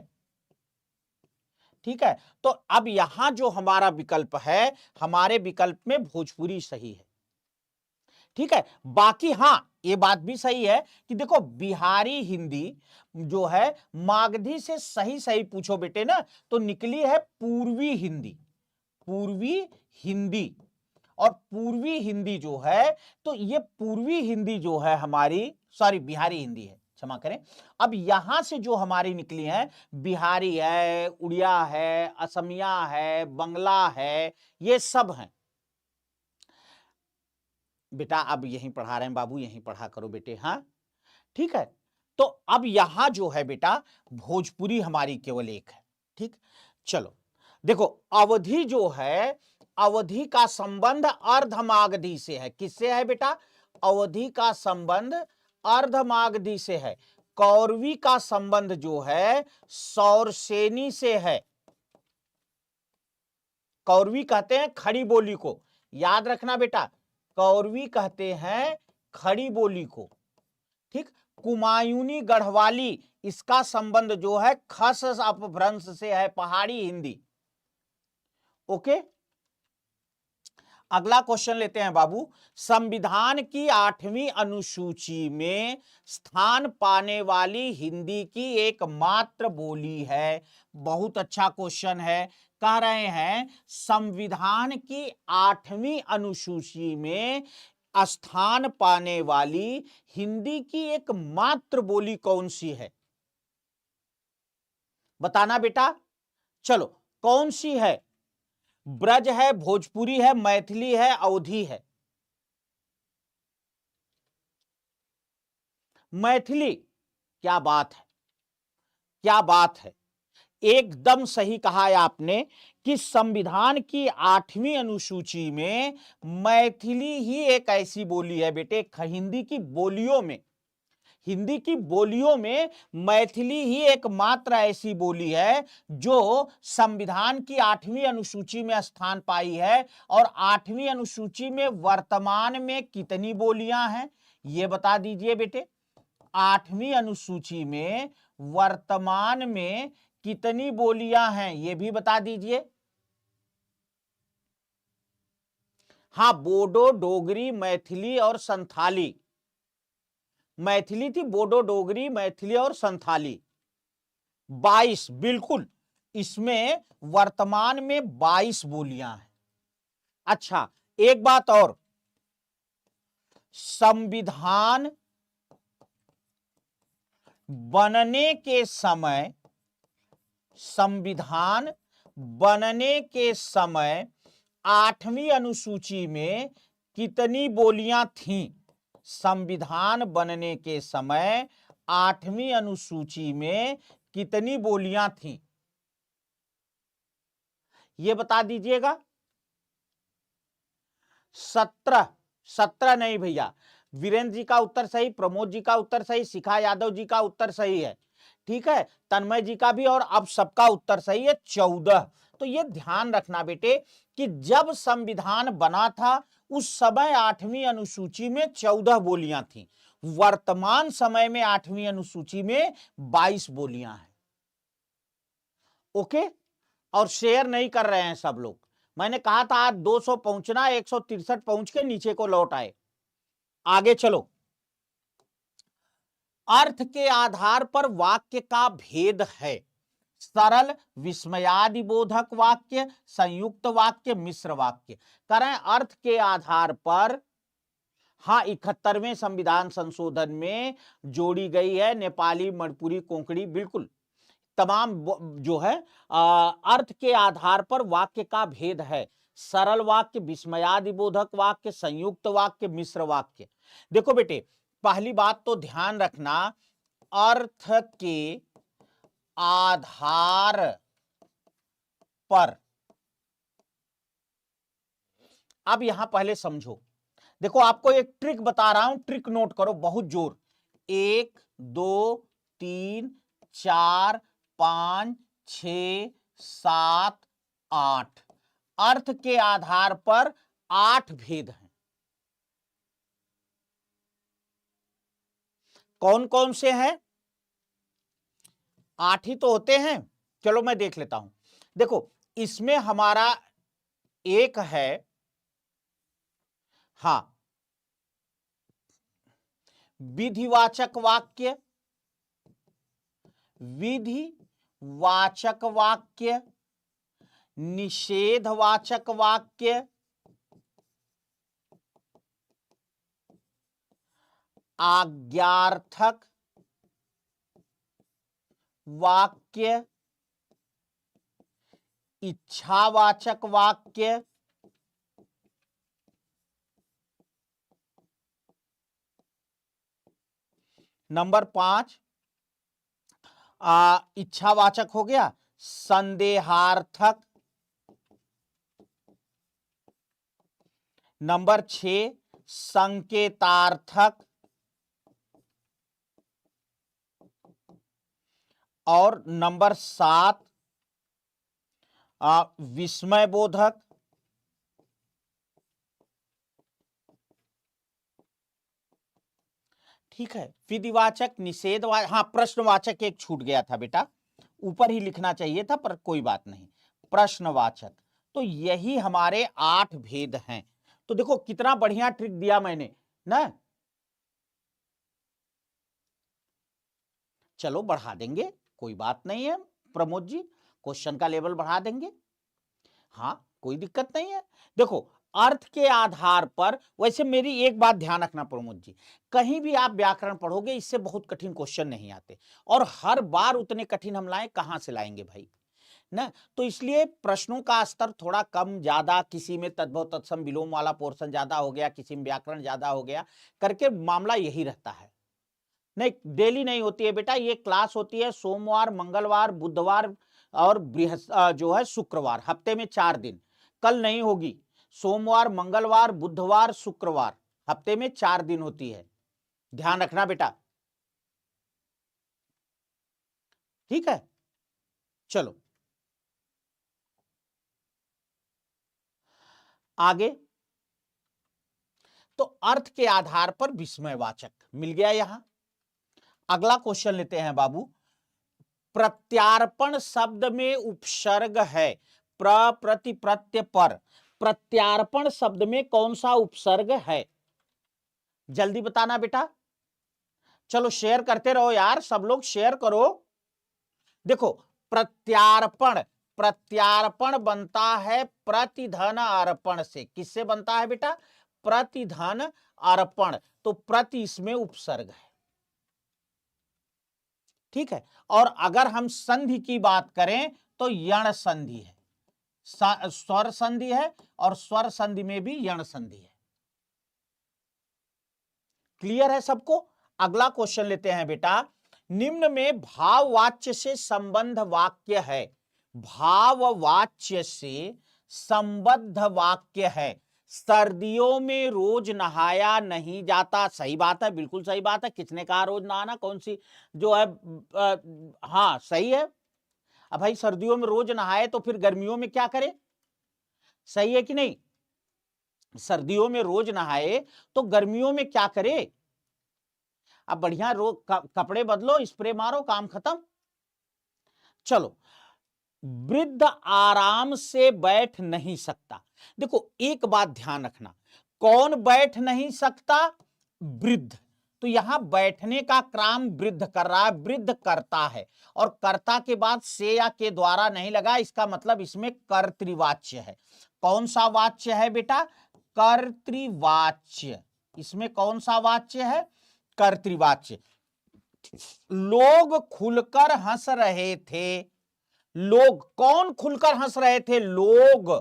A: ठीक है, तो अब यहां जो हमारा विकल्प है, हमारे विकल्प में भोजपुरी सही है। ठीक है, बाकी हां ये बात भी सही है कि देखो बिहारी हिंदी जो है मागधी से सही सही पूछो बेटे ना तो निकली है पूर्वी हिंदी। पूर्वी हिंदी। और पूर्वी हिंदी जो है तो ये पूर्वी हिंदी जो है हमारी, सॉरी बिहारी हिंदी है, क्षमा करें। अब यहां से जो हमारी निकली है बिहारी है, उड़िया है, असमिया है, बंगला है, ये सब हैं बेटा। अब यहीं पढ़ा रहे हैं बाबू, यहीं पढ़ा करो बेटे। हाँ ठीक है, तो अब यहां जो है बेटा भोजपुरी हमारी केवल एक है। ठीक, चलो देखो अवधि जो है, अवधि का संबंध अर्धमागधी से है। किससे है बेटा? अवधि का संबंध अर्धमागधी से है। कौरवी का संबंध जो है सौरसेनी से है। कौरवी कहते हैं खड़ी बोली को, याद रखना बेटा, कौरवी कहते हैं खड़ी बोली को। ठीक, कुमायूनी गढ़वाली इसका संबंध जो है खस अपभ्रंश से है, पहाड़ी हिंदी। ओके, अगला क्वेश्चन लेते हैं बाबू। संविधान की 8वीं अनुसूची में स्थान पाने वाली हिंदी की एकमात्र बोली है। बहुत अच्छा क्वेश्चन है। कह रहे हैं संविधान की 8वीं अनुसूची में स्थान पाने वाली हिंदी की एकमात्र बोली कौन सी है? बताना बेटा। चलो कौन सी है? ब्रज है, भोजपुरी है, मैथिली है, अवधी है? मैथिली। क्या बात है, क्या बात है, एकदम सही कहा है आपने कि संविधान की 8वीं अनुसूची में मैथिली ही एक ऐसी बोली है बेटे। हिंदी की बोलियों में, हिंदी की बोलियों में मैथिली ही एकमात्र ऐसी बोली है जो संविधान की 8वीं अनुसूची में स्थान पाई है। और 8वीं अनुसूची में वर्तमान में कितनी बोलियां हैं ये बता दीजिए बेटे। 8वीं अनुसूची में वर्तमान में कितनी बोलियां हैं ये भी बता दीजिए। हां, बोडो, डोगरी, मैथिली और संथाली। मैथिली थी, बोडो, डोगरी, मैथिली और संथाली। 22, बिल्कुल, इसमें वर्तमान में 22 बोलियां हैं। अच्छा, एक बात और, संविधान बनने के समय, संविधान बनने के समय 8वीं अनुसूची में कितनी बोलियां थीं? संविधान बनने के समय 8वीं अनुसूची में कितनी बोलियां थीं ये बता दीजिएगा। 17। 17 नहीं भैया, वीरेंद्र जी का उत्तर सही, प्रमोद जी का उत्तर सही, शिखा यादव जी का उत्तर सही है। ठीक है, तन्मय जी का भी, और अब सबका उत्तर सही है 14। तो ये ध्यान रखना बेटे कि जब संविधान बना था उस समय 8वीं अनुसूची में 14 बोलियां थीं। वर्तमान समय में 8वीं अनुसूची में 22 बोलियां हैं। ओके, और शेयर नहीं कर रहे हैं सब लोग। मैंने कहा था आज 200 पहुंचना, 163 पहुंच के नीचे को लौट आए। आगे चलो। अर्थ के आधार पर वाक्य का भेद है। सरल, विस्मयादिबोधक वाक्य, संयुक्त वाक्य, मिश्र वाक्य। करें अर्थ के आधार पर। हाँ, 71वें संविधान संशोधन में जोड़ी गई है नेपाली, मणिपुरी, कोंकणी, बिल्कुल तमाम जो है अर्थ के आधार पर वाक्य का भेद है। सरल वाक्य, विस्मयादिबोधक वाक्य, संयुक्त वाक्य, मिश्र वाक्य। देखो बेटे, पहली बात तो ध्यान रखना, अर्थ के आधार पर। अब यहां पहले समझो, देखो आपको एक ट्रिक बता रहा हूं, ट्रिक नोट करो बहुत जोर। 1 2 3 4 5 6 7 8, अर्थ के आधार पर 8 भेद हैं। कौन कौन से हैं? 8 ही तो होते हैं। चलो मैं देख लेता हूं। देखो, इसमें हमारा एक है, हां, विधिवाचक वाक्य, विधिवाचक वाक्य, निषेधवाचक वाक्य, आज्ञार्थक वाक्य, इच्छावाचक वाक्य, नंबर 5 इच्छावाचक हो गया, संदेहार्थक, नंबर 6 संकेतार्थक, और नंबर 7 विस्मयबोधक। ठीक है, विधिवाचक, निषेधवाचक, हाँ प्रश्नवाचक एक छूट गया था बेटा, ऊपर ही लिखना चाहिए था, पर कोई बात नहीं, प्रश्नवाचक। तो यही हमारे 8 भेद हैं। तो देखो कितना बढ़िया ट्रिक दिया मैंने ना। चलो बढ़ा देंगे, कोई बात नहीं है प्रमोद जी, क्वेश्चन का लेवल बढ़ा देंगे, हाँ कोई दिक्कत नहीं है। देखो, अर्थ के आधार पर, वैसे मेरी एक बात ध्यान रखना प्रमोद जी, कहीं भी आप व्याकरण पढ़ोगे इससे बहुत कठिन क्वेश्चन नहीं आते, और हर बार उतने कठिन हम लाएं कहां से लाएंगे भाई ना। तो इसलिए प्रश्नों का स्तर थोड़ा कम ज्यादा, किसी में तद्भव तत्सम विलोम वाला पोर्शन ज्यादा हो गया, किसी में व्याकरण ज्यादा हो गया, करके मामला यही रहता है। नहीं, डेली नहीं होती है बेटा, ये क्लास होती है सोमवार, मंगलवार, बुधवार और जो है शुक्रवार, हफ्ते में 4 दिन। कल नहीं होगी, सोमवार, मंगलवार, बुधवार, शुक्रवार, हफ्ते में 4 दिन होती है, ध्यान रखना बेटा, ठीक है। चलो आगे, तो अर्थ के आधार पर विस्मयवाचक मिल गया यहां। अगला क्वेश्चन लेते हैं बाबू, प्रत्यार्पण शब्द में उपसर्ग है प्रति प्रत्यय पर, प्रत्यार्पण शब्द में कौन सा उपसर्ग है? जल्दी बताना बेटा, चलो शेयर करते रहो यार, सब लोग शेयर करो। देखो, प्रत्यार्पण, प्रत्यार्पण बनता है प्रतिधन अर्पण से। किससे बनता है बेटा? प्रतिधन अर्पण, तो प्रति इसमें उपसर्ग है, ठीक है। और अगर हम संधि की बात करें तो यण संधि है, स्वर संधि है, और स्वर संधि में भी यण संधि है। क्लियर है सबको? अगला क्वेश्चन लेते हैं बेटा, निम्न में भाववाच्य से संबंध वाक्य है, भाववाच्य से संबद्ध वाक्य है। सर्दियों में रोज नहाया नहीं जाता, सही बात है, बिल्कुल सही बात है। किसने कहा रोज नहाना? कौन सी जो है हाँ सही है। अब भाई सर्दियों में रोज नहाए तो फिर गर्मियों में क्या करे? सही है कि नहीं? सर्दियों में रोज नहाए तो गर्मियों में क्या करे? अब बढ़िया कपड़े बदलो, स्प्रे मारो, काम खत्म। चलो, वृद्ध आराम से बैठ नहीं सकता। देखो एक बात ध्यान रखना, कौन बैठ नहीं सकता? वृद्ध। तो यहां बैठने का काम वृद्ध कर रहा है, वृद्ध करता है, और कर्ता के बाद से या के द्वारा नहीं लगा, इसका मतलब इसमें कर्तृवाच्य है। कौन सा वाच्य है बेटा? कर्तृवाच्य। इसमें कौन सा वाच्य है? कर्तृवाच्य। लोग खुलकर हंस रहे थे। लोग, कौन खुलकर हंस रहे थे? लोग।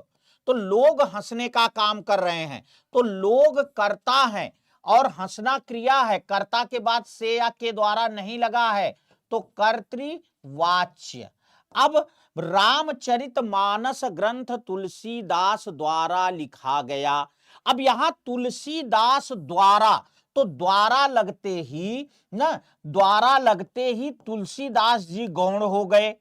A: तो लोग हंसने का काम कर रहे हैं, तो लोग कर्ता है और हंसना क्रिया है, कर्ता के बाद से या के द्वारा नहीं लगा है, तो कर्तृवाच्य। अब रामचरितमानस ग्रंथ तुलसीदास द्वारा लिखा गया। अब यहां तुलसीदास द्वारा, तो द्वारा लगते ही ना, द्वारा लगते ही तुलसीदास जी गौण हो गए।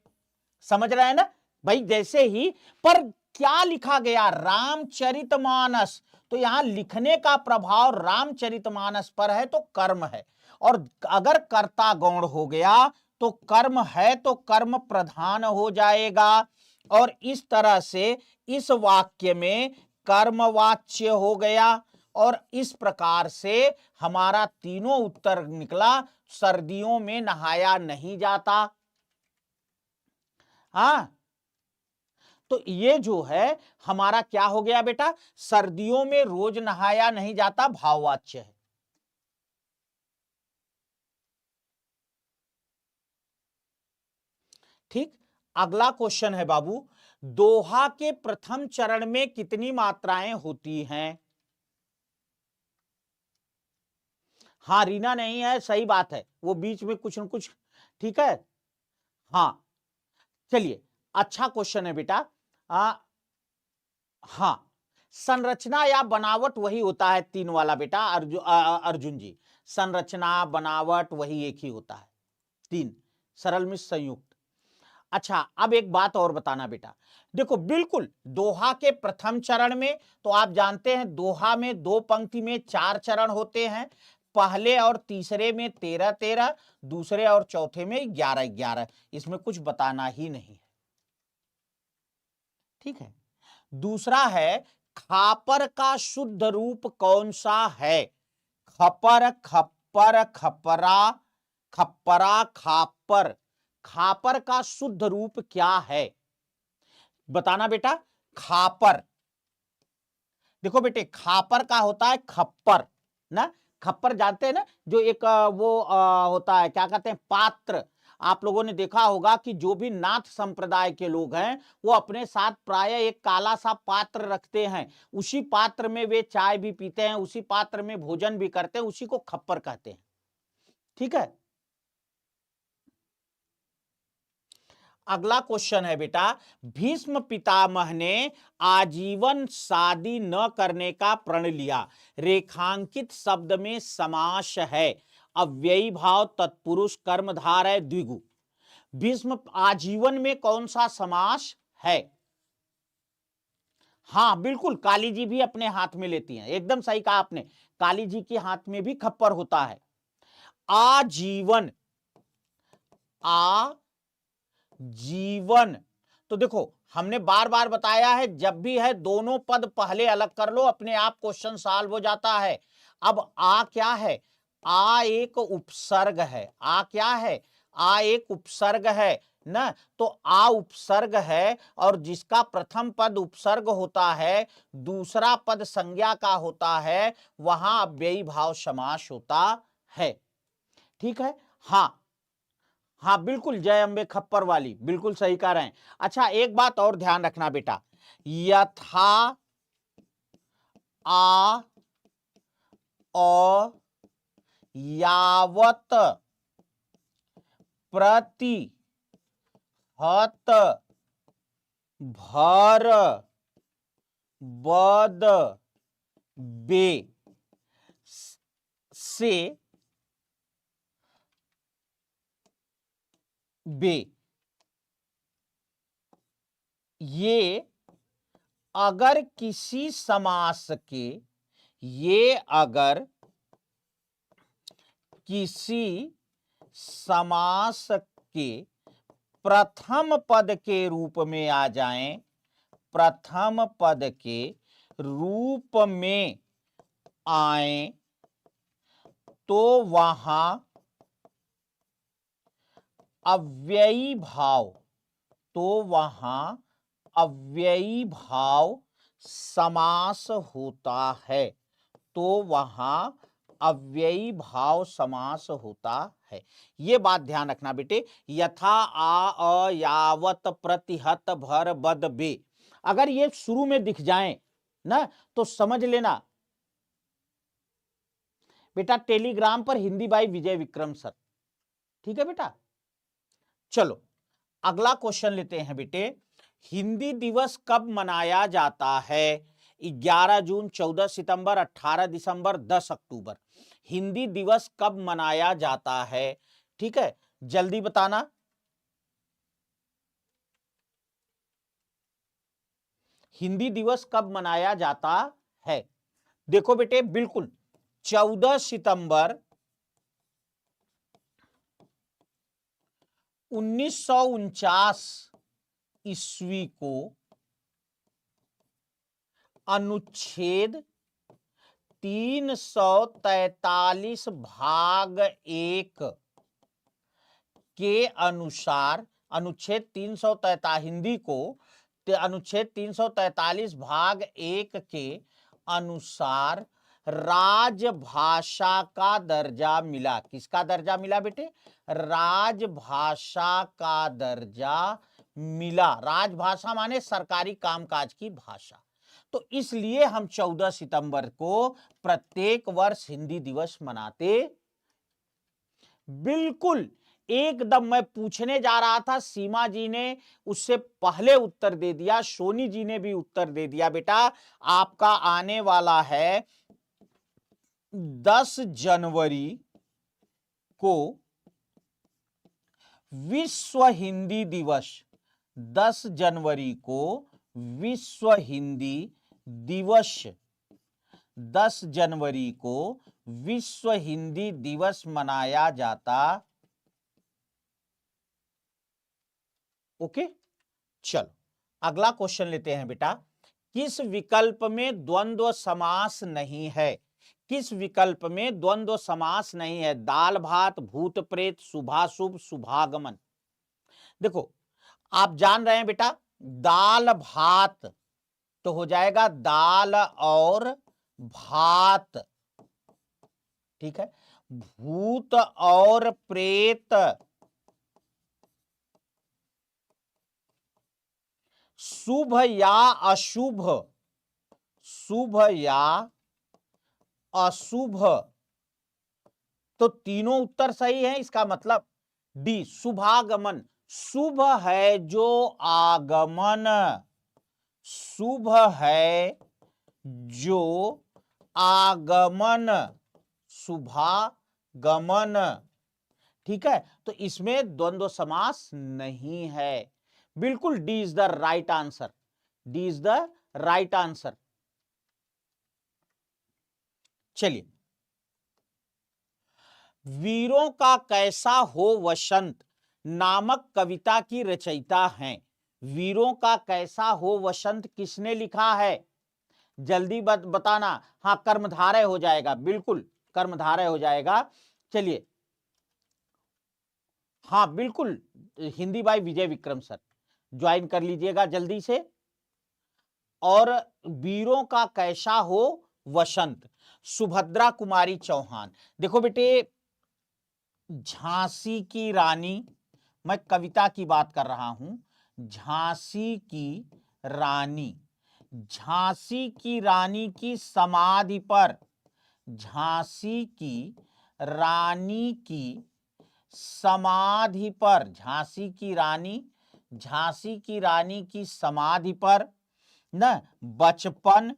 A: समझ रहे हैं ना भाई? जैसे ही, पर क्या लिखा गया? रामचरितमानस। तो यहां लिखने का प्रभाव रामचरितमानस पर है, तो कर्म है। और अगर कर्ता गौण हो गया तो कर्म है, तो कर्म प्रधान हो जाएगा। और इस तरह से इस वाक्य में कर्मवाच्य हो गया। और इस प्रकार से हमारा तीनों उत्तर निकला। सर्दियों में नहाया नहीं जाता। हाँ, तो ये जो है हमारा क्या हो गया बेटा? सर्दियों में रोज नहाया नहीं जाता, भाववाच्य है। ठीक। अगला क्वेश्चन है बाबू, दोहा के प्रथम चरण में कितनी मात्राएं होती हैं? हाँ, रीना नहीं है, सही बात है, वो बीच में कुछ न कुछ। ठीक है। हाँ, चलिए, अच्छा क्वेश्चन है बेटा। आ, हाँ, संरचना या बनावट वही होता है, तीन वाला बेटा। अर्जुन जी, संरचना बनावट वही एक ही होता है, तीन, सरल मिश्र संयुक्त। अच्छा, अब एक बात और बताना बेटा। देखो, बिल्कुल दोहा के प्रथम चरण में तो आप जानते हैं, दोहा में दो पंक्ति में चार चरण होते हैं। पहले और तीसरे में 13-13, दूसरे और चौथे में 11-11। इसमें कुछ बताना ही नहीं है। ठीक है। दूसरा है, खापर का शुद्ध रूप कौन सा है? खपर, खप्पर, खपरा, खप्परा, खापर। खापर का शुद्ध रूप क्या है? बताना बेटा। खापर, देखो बेटे, खापर का होता है खप्पर ना। खप्पर जानते हैं ना, जो एक वो होता है, क्या कहते हैं, पात्र। आप लोगों ने देखा होगा कि जो भी नाथ संप्रदाय के लोग हैं, वो अपने साथ प्राय एक काला सा पात्र रखते हैं। उसी पात्र में वे चाय भी पीते हैं, उसी पात्र में भोजन भी करते हैं, उसी को खप्पर कहते हैं। ठीक है। अगला क्वेश्चन है बेटा, भीष्म पितामह ने आजीवन शादी न करने का प्रण लिया। रेखांकित शब्द में समास है, अव्ययी भाव, तत्पुरुष, कर्मधार है, द्विगु। भीष्म आजीवन में कौन सा समास है? हाँ, बिल्कुल, काली जी भी अपने हाथ में लेती हैं, एकदम सही कहा आपने। काली जी के हाथ में भी खप्पर होता है। आजीवन, जीवन। तो देखो, हमने बार बार बताया है, जब भी है दोनों पद पहले अलग कर लो, अपने आप क्वेश्चन सॉल्व हो जाता है। अब आ क्या है? आ एक उपसर्ग है। आ क्या है? आ एक उपसर्ग है ना। तो आ उपसर्ग है, और जिसका प्रथम पद उपसर्ग होता है, दूसरा पद संज्ञा का होता है, वहां अव्ययी भाव समास होता है। ठीक है। हाँ, हाँ, बिल्कुल, जय अम्बे खप्पर वाली बिल्कुल सही कह रहे हैं। अच्छा, एक बात और ध्यान रखना बेटा, यथा, आ, औ, यावत, प्रति, हत, भर, बद, बे, से, बे, ये अगर किसी समास के, ये अगर किसी समास के प्रथम पद के रूप में आ जाएं, प्रथम पद के रूप में आए, तो वहां अव्ययी भाव, तो वहां अव्ययी भाव समास होता है, तो वहां अव्ययी भाव समास होता है। ये बात ध्यान रखना बेटे। यथा आ अ यावत प्रतिहत भर बद बे, अगर ये शुरू में दिख जाएं ना तो समझ लेना बेटा टेलीग्राम पर Hindi by Vijay Vikram sir. ठीक है बेटा। चलो अगला क्वेश्चन लेते हैं बेटे। हिंदी दिवस कब मनाया जाता है? 11 जून, 14 सितंबर, 18 दिसंबर, 10 अक्टूबर। हिंदी दिवस कब मनाया जाता है? ठीक है, जल्दी बताना। हिंदी दिवस कब मनाया जाता है? देखो बेटे बिल्कुल 14 सितंबर 1949 ईस्वी को अनुच्छेद 343 भाग 1 के अनुसार, अनुच्छेद 343 हिंदी को अनुच्छेद 343 भाग 1 के अनुसार राजभाषा का दर्जा मिला। किसका दर्जा मिला बेटे? राजभाषा का दर्जा मिला। राजभाषा माने सरकारी कामकाज की भाषा। तो इसलिए हम 14 सितंबर को प्रत्येक वर्ष हिंदी दिवस मनाते। बिल्कुल एकदम मैं पूछने जा रहा था, सीमा जी ने उससे पहले उत्तर दे दिया, सोनी जी ने भी उत्तर दे दिया। बेटा आपका आने वाला है 10 जनवरी को विश्व हिंदी दिवस। 10 जनवरी को विश्व हिंदी दिवस, 10 जनवरी को विश्व हिंदी दिवस मनाया जाता। ओके, चलो अगला क्वेश्चन लेते हैं बेटा। किस विकल्प में द्वंद्व समास नहीं है? किस विकल्प में द्वंद्व समास नहीं है? दाल भात, भूत प्रेत, शुभाशुभ, शुभागमन। देखो आप जान रहे हैं बेटा, दाल भात तो हो जाएगा दाल और भात। ठीक है, भूत और प्रेत, शुभ या अशुभ, शुभ या अशुभ। तो तीनों उत्तर सही है, इसका मतलब डी शुभागमन। शुभ है जो आगमन, शुभ है जो आगमन, शुभागमन। ठीक है, तो इसमें द्वंद्व समास नहीं है। बिल्कुल D is the right answer, D is the right answer. चलिए, वीरों का कैसा हो वसंत नामक कविता की रचयिता हैं। वीरों का कैसा हो वसंत किसने लिखा है? जल्दी बताना। हाँ, कर्मधारय हो जाएगा, बिल्कुल कर्मधारय हो जाएगा। चलिए, हाँ बिल्कुल Hindi by Vijay Vikram sir, join कर लीजिएगा जल्दी से। और वीरों का कैसा हो वसंत, सुभद्रा कुमारी चौहान। देखो बेटे, झांसी की रानी, मैं कविता की बात कर रहा हूं, झांसी की रानी, झांसी की रानी की समाधि पर, झांसी की रानी की समाधि पर, झांसी की रानी, झांसी की रानी की समाधि पर न बचपन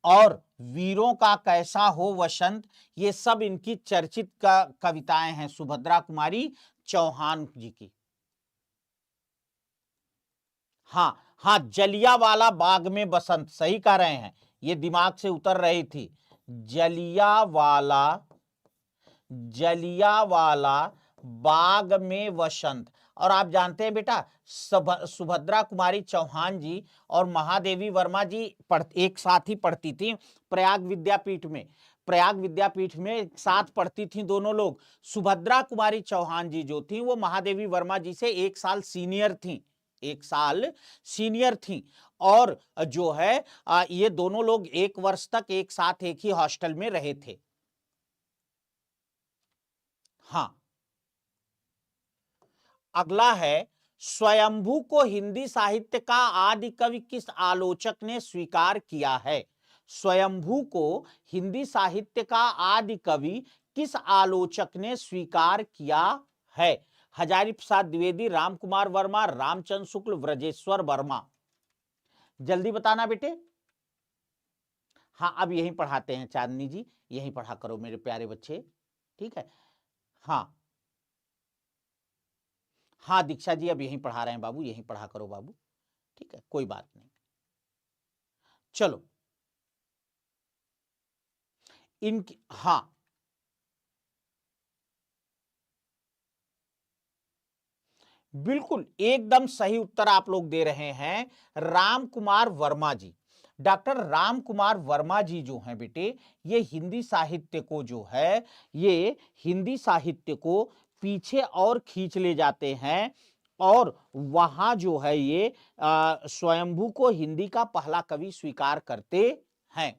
A: और वीरों का कैसा हो वसंत, ये सब इनकी चर्चित कविताएं हैं, सुभद्रा कुमारी चौहान जी की। हाँ हाँ, जलियावाला बाग में बसंत, सही कह रहे हैं, ये दिमाग से उतर रही थी। जलियावाला बाग में वसंत। और आप जानते हैं बेटा, सुभद्रा कुमारी चौहान जी और महादेवी वर्मा जी एक साथ ही पढ़ती थी प्रयाग विद्यापीठ में। प्रयाग विद्यापीठ में एक साथ पढ़ती थी दोनों लोग। सुभद्रा कुमारी चौहान जी जो थी वो महादेवी वर्मा जी से 1 साल सीनियर थी, 1 साल सीनियर थी। और जो है ये दोनों लोग 1 वर्ष तक एक साथ एक ही हॉस्टल में रहे थे। हाँ, अगला है, स्वयंभू को हिंदी साहित्य का आदि कवि किस आलोचक ने स्वीकार किया है? स्वयंभू को हिंदी साहित्य का आदि कवि किस आलोचक ने स्वीकार किया है? हजारी प्रसाद द्विवेदी, रामकुमार वर्मा, रामचंद्र शुक्ल, व्रजेश्वर वर्मा। जल्दी बताना बेटे। हाँ, अब यहीं पढ़ाते हैं चांदनी जी, यहीं पढ़ा करो मेरे प्यारे बच्चे, ठीक है। हाँ हाँ दीक्षा जी अब यहीं पढ़ा रहे हैं बाबू, यहीं पढ़ा करो बाबू, ठीक है, कोई बात नहीं। चलो इनकी, हाँ बिल्कुल एकदम सही उत्तर आप लोग दे रहे हैं, राम कुमार वर्मा जी। डॉक्टर राम कुमार वर्मा जी जो हैं बेटे, ये हिंदी साहित्य को जो है, ये हिंदी साहित्य को पीछे और खींच ले जाते हैं, और वहां जो है ये स्वयंभू को हिंदी का पहला कवि स्वीकार करते हैं।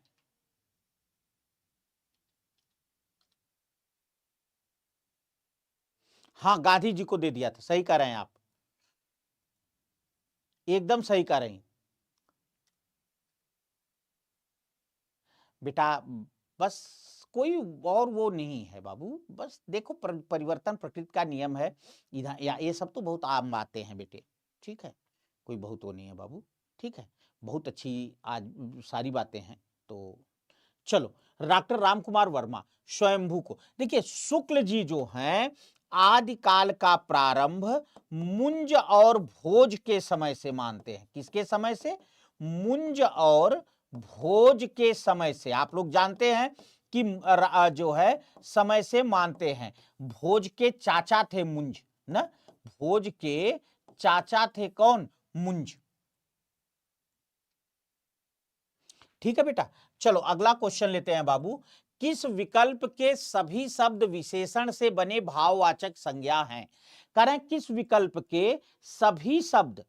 A: हाँ गांधी जी को दे दिया था, सही कह रहे हैं आप, एकदम सही कह रहे हैं बेटा। बस कोई और वो नहीं है बाबू, बस देखो परिवर्तन प्रकृति का नियम है, इधर या ये सब तो बहुत आम बातें हैं बेटे, ठीक है, कोई बहुत वो नहीं है बाबू, ठीक है, बहुत अच्छी आज सारी बातें हैं। तो चलो, डॉक्टर रामकुमार वर्मा स्वयंभू को देखिए, शुक्ल जी जो हैं आदिकाल का प्रारंभ मुंज और भोज के समय से मानते हैं। किसके समय से? मुंज और भोज के समय से। आप लोग जानते हैं कि जो है समय से मानते हैं। भोज के चाचा थे मुंज ना, भोज के चाचा थे कौन? मुंज। ठीक है बेटा, चलो अगला क्वेश्चन लेते हैं बाबू। किस विकल्प के सभी शब्द विशेषण से बने भाववाचक संज्ञा हैं? करें किस विकल्प के सभी शब्द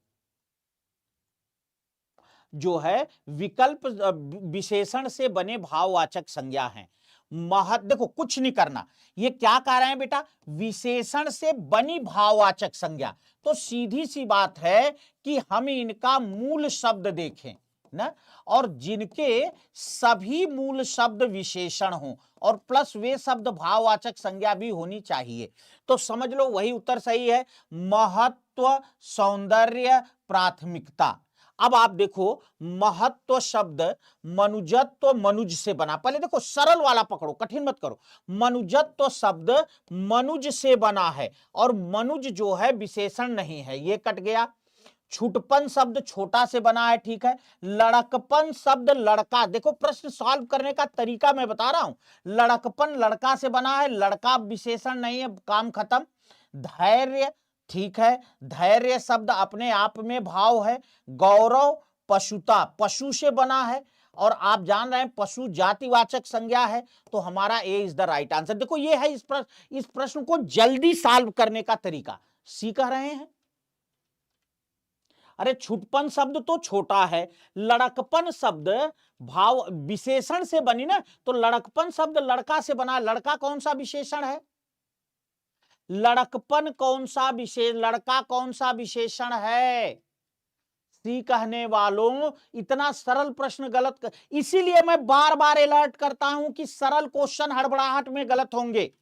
A: जो है विकल्प विशेषण से बने भाववाचक संज्ञा हैं? देखो कुछ नहीं करना, ये क्या कह रहे हैं बेटा? विशेषण से बनी भाववाचक संज्ञा, तो सीधी सी बात है कि हम इनका मूल शब्द देखें ना, और जिनके सभी मूल शब्द विशेषण हो और प्लस वे शब्द भाववाचक संज्ञा भी होनी चाहिए, तो समझ लो वही उत्तर सही है। महत्व, सौंदर्य, प्राथमिकता। अब आप देखो, महत्व शब्द मनुजत्व मनुज से बना, पहले देखो सरल वाला पकड़ो, कठिन मत करो। मनुजत्व शब्द मनुज से बना है, और मनुज जो है विशेषण नहीं है, ये कट गया। छुटपन शब्द छोटा से बना है, ठीक है। लड़कपन शब्द लड़का, देखो प्रश्न सॉल्व करने का तरीका मैं बता रहा हूं, लड़कपन लड़का से बना है, लड़का विशेषण नहीं है, काम खत्म। धैर्य, ठीक है, धैर्य शब्द अपने आप में भाव है। गौरव, पशुता, पशु से बना है, और आप जान रहे हैं पशु जातिवाचक संज्ञा है, तो हमारा ए इज द राइट आंसर। देखो ये है इस प्रश्न को जल्दी सॉल्व करने का तरीका, सी कह रहे हैं। अरे छुटपन शब्द तो छोटा है, लड़कपन शब्द भाव विशेषण से बनी ना, तो लड़कपन शब्द लड़का से बना, लड़का कौन सा विशेषण है? लड़कपन कौन सा विशेष, लड़का कौन सा विशेषण है? सी कहने वालों, इतना सरल प्रश्न गलत इसीलिए मैं बार बार अलर्ट करता हूं कि सरल क्वेश्चन हड़बड़ाहट में गलत होंगे।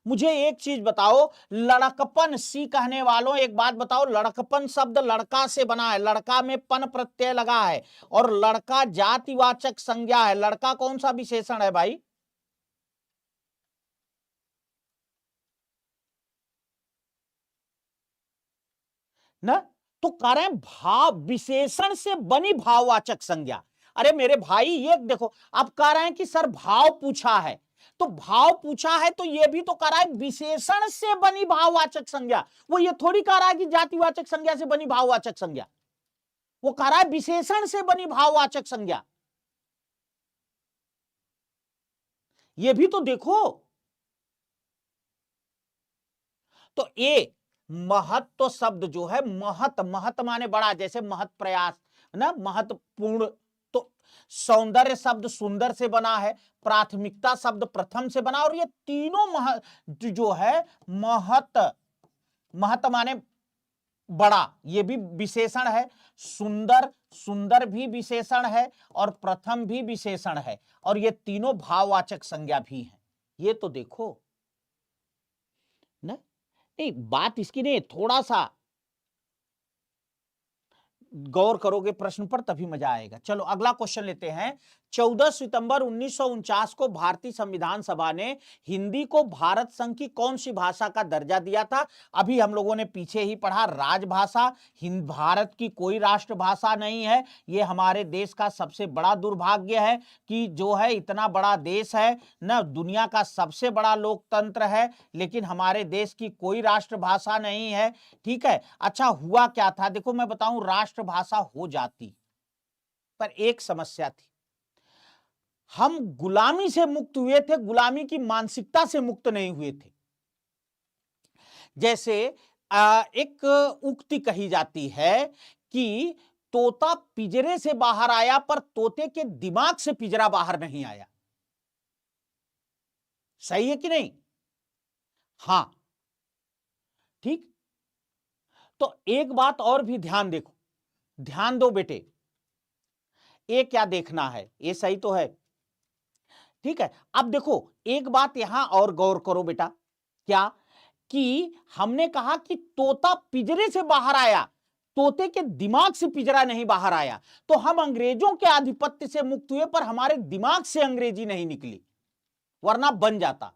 A: मुझे एक चीज बताओ, लड़कपन, सी कहने वालों एक बात बताओ, लड़कपन शब्द लड़का से बना है, लड़का में पन प्रत्यय लगा है, और लड़का जातिवाचक संज्ञा है, लड़का कौन सा विशेषण है भाई? ना, तो कह रहे हैं भाव विशेषण से बनी भाववाचक संज्ञा। अरे मेरे भाई ये देखो, अब कह रहे हैं कि सर भाव पूछा है, तो भाव पूछा है तो ये भी तो कह रहा है विशेषण से बनी भाववाचक संज्ञा, वो ये थोड़ी कह रहा है कि जातिवाचक संज्ञा से बनी भाववाचक संज्ञा, वो कह रहा है विशेषण से बनी भाववाचक संज्ञा। ये भी तो देखो। तो ए महत्व शब्द जो है, महत, महत माने बड़ा, जैसे महत प्रयास ना, महत्वपूर्ण। तो सौंदर्य शब्द सुंदर से बना है, प्राथमिकता शब्द प्रथम से बना, और ये तीनों जो है महत, महत माने बड़ा, ये भी विशेषण है। सुंदर, सुंदर भी विशेषण है, और प्रथम भी विशेषण है, और ये तीनों भाववाचक संज्ञा भी हैं। ये तो देखो ना। नहीं, बात इसकी नहीं, थोड़ा सा गौर करोगे प्रश्न पर तभी मजा आएगा। चलो अगला क्वेश्चन लेते हैं। 14 सितंबर 1949 को भारतीय संविधान सभा ने हिंदी को भारत संघ की कौन सी भाषा का दर्जा दिया था? अभी हम लोगों ने पीछे ही पढ़ा, राजभाषा। हिंद भारत की कोई राष्ट्रभाषा नहीं है। ये हमारे देश का सबसे बड़ा दुर्भाग्य है कि जो है इतना बड़ा देश है ना, दुनिया का सबसे बड़ा लोकतंत्र है, लेकिन हमारे देश की कोई राष्ट्रभाषा नहीं है। ठीक है, अच्छा हुआ क्या था, देखो मैं बताऊं, राष्ट्रभाषा हो जाती, पर एक समस्या थी। हम गुलामी से मुक्त हुए थे, गुलामी की मानसिकता से मुक्त नहीं हुए थे। जैसे एक उक्ति कही जाती है कि तोता पिंजरे से बाहर आया, पर तोते के दिमाग से पिंजरा बाहर नहीं आया। सही है कि नहीं? हां, ठीक। तो एक बात और भी ध्यान देखो, ध्यान दो बेटे। ये क्या देखना है, ये सही तो है, ठीक है। अब देखो एक बात यहां और गौर करो बेटा, क्या कि हमने कहा कि तोता पिंजरे से बाहर आया, तोते के दिमाग से पिंजरा नहीं बाहर आया। तो हम अंग्रेजों के आधिपत्य से मुक्त हुए, पर हमारे दिमाग से अंग्रेजी नहीं निकली, वरना बन जाता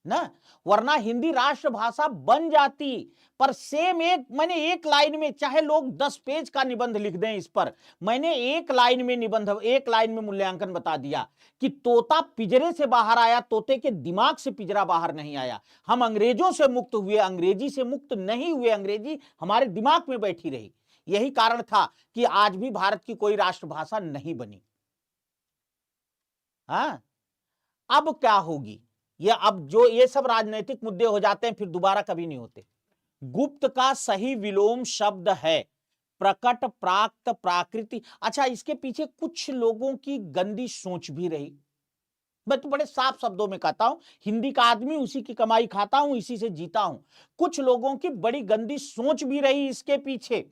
A: ना, वरना हिंदी राष्ट्रभाषा बन जाती। पर सेम एक, मैंने एक लाइन में, चाहे लोग 10 पेज का निबंध लिख दें इस पर, मैंने एक लाइन में निबंध, एक लाइन में मूल्यांकन बता दिया कि तोता पिंजरे से बाहर आया, तोते के दिमाग से पिंजरा बाहर नहीं आया। हम अंग्रेजों से मुक्त हुए, अंग्रेजी से मुक्त नहीं हुए, अंग्रेजी हमारे दिमाग में बैठी रही। यही कारण था कि आज भी भारत की कोई राष्ट्रभाषा नहीं बनी। हाँ, अब क्या होगी, ये अब जो ये सब राजनीतिक मुद्दे हो जाते हैं, फिर दोबारा कभी नहीं होते। गुप्त का सही विलोम शब्द है प्रकट, प्राक्त, प्राकृति। अच्छा, इसके पीछे कुछ लोगों की गंदी सोच भी रही। मैं तो बड़े साफ शब्दों में कहता हूं, हिंदी का आदमी उसी की कमाई खाता हूं, इसी से जीता हूं। कुछ लोगों की बड़ी गंदी सोच भी रही इसके पीछे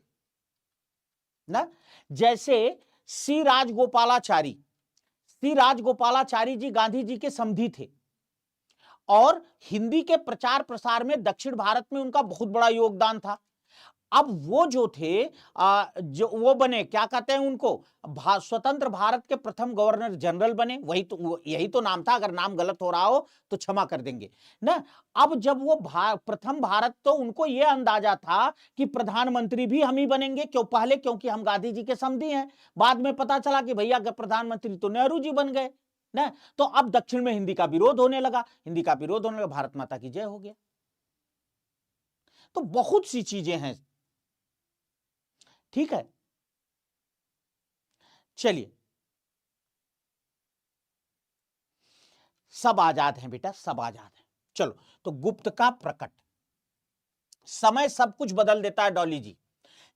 A: ना। जैसे सी राजगोपालाचारी, सी राजगोपालाचारी जी गांधी जी के समधी थे, और हिंदी के प्रचार प्रसार में दक्षिण भारत में उनका बहुत बड़ा योगदान था। अब वो जो थे, जो वो बने, क्या कहते हैं उनको, स्वतंत्र भारत के प्रथम गवर्नर जनरल बने। वही तो, यही तो नाम था, अगर नाम गलत हो रहा हो तो क्षमा कर देंगे ना। अब जब वो प्रथम भारत, तो उनको ये अंदाजा था कि प्रधानमंत्री भी हम ही बनेंगे, क्यों, पहले क्योंकि हम गांधी जी के समधी हैं। बाद में पता चला कि भैया प्रधानमंत्री तो नेहरू जी बन गए ना। तो अब दक्षिण में हिंदी का विरोध होने लगा, हिंदी का विरोध होने लगा, भारत माता की जय हो गया। तो बहुत सी चीजें हैं, ठीक है। चलिए, सब आजाद हैं बेटा, सब आजाद हैं। चलो, तो गुप्त का प्रकट, समय सब कुछ बदल देता है डॉली जी।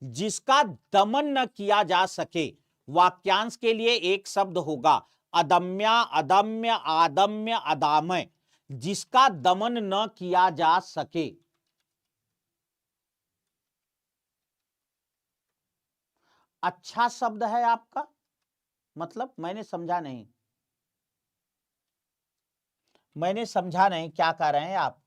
A: जिसका दमन न किया जा सके, वाक्यांश के लिए एक शब्द होगा, अदम्य, अदम्य, आदम्य, अदामय। जिसका दमन न किया जा सके, अच्छा शब्द है आपका, मतलब मैंने समझा नहीं, मैंने समझा नहीं, क्या कह रहे हैं आप?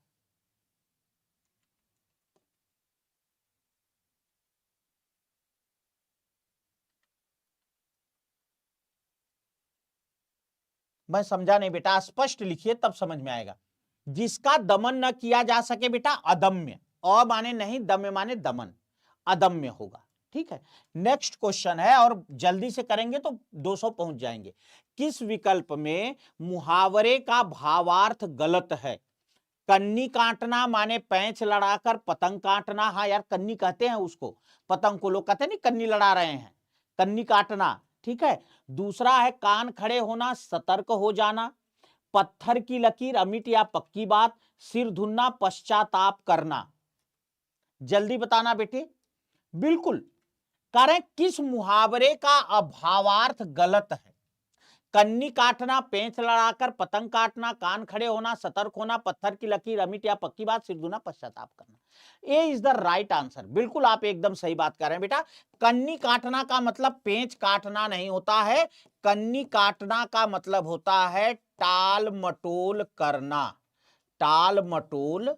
A: मैं समझा नहीं बेटा, स्पष्ट लिखिए तब समझ में आएगा। जिसका दमन न किया जा सके बेटा, अदम्य, अ माने नहीं, दम्य माने दमन, अदम्य होगा। ठीक है, नेक्स्ट क्वेश्चन है, और जल्दी से करेंगे तो 200 पहुंच जाएंगे। किस विकल्प में मुहावरे का भावार्थ गलत है? कन्नी काटना माने पैंच लड़ाकर पतंग काटना। हाँ यार, कन्नी कहते हैं उसको, पतंग को लोग कहते हैं नहीं, कन्नी लड़ा रहे हैं, कन्नी काटना, ठीक है। दूसरा है कान खड़े होना, सतर्क हो जाना। पत्थर की लकीर, अमिट या पक्की बात, सिर धुनना, पश्चाताप करना। जल्दी बताना बेटे। बिल्कुल करें, किस मुहावरे का अभावार्थ गलत है? कन्नी काटना, पेंच लड़ाकर, पतंग काटना, कान खड़े होना, सतर्क होना, पत्थर की लकीर, अमिट या पक्की बात, सिर धुना, पश्चाताप करना। ए इज द राइट आंसर। बिल्कुल आप एकदम सही बात कर रहे हैं बेटा। कन्नी काटना का मतलब पेंच काटना नहीं होता है। कन्नी काटना का मतलब होता है टाल मटोल करना। टाल मटोल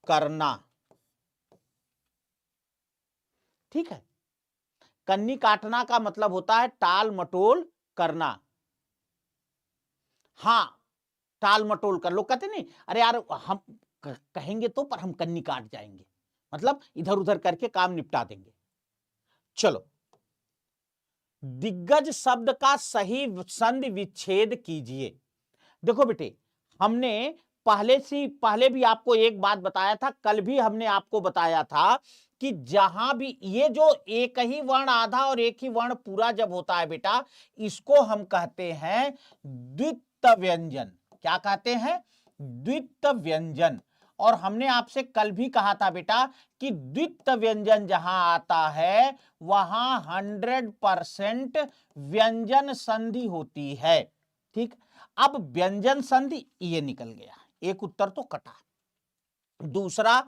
A: करना, ठीक है। कन्नी काटना का मतलब होता है टाल मटोल करना। हाँ, टाल मटोल कर, लोग कहते नहीं अरे यार हम कहेंगे तो पर हम कन्नी काट जाएंगे, मतलब इधर उधर करके काम निपटा देंगे। चलो, दिग्गज शब्द का सही संधि विच्छेद कीजिए। देखो बेटे, हमने पहले भी आपको एक बात बताया था, कल भी हमने आपको बताया था कि जहां भी ये जो एक ही वर्ण आधा और एक ही वर्ण पूरा जब होता है बेटा, इसको हम कहते हैं द्वित्व व्यंजन। क्या कहते हैं? द्वित्व व्यंजन। और हमने आपसे कल भी कहा था बेटा कि द्वित्व व्यंजन जहां आता है वहां 100% व्यंजन संधि होती है, ठीक। अब व्यंजन संधि ये निकल गया, एक उत्तर तो कटा। दूसरा,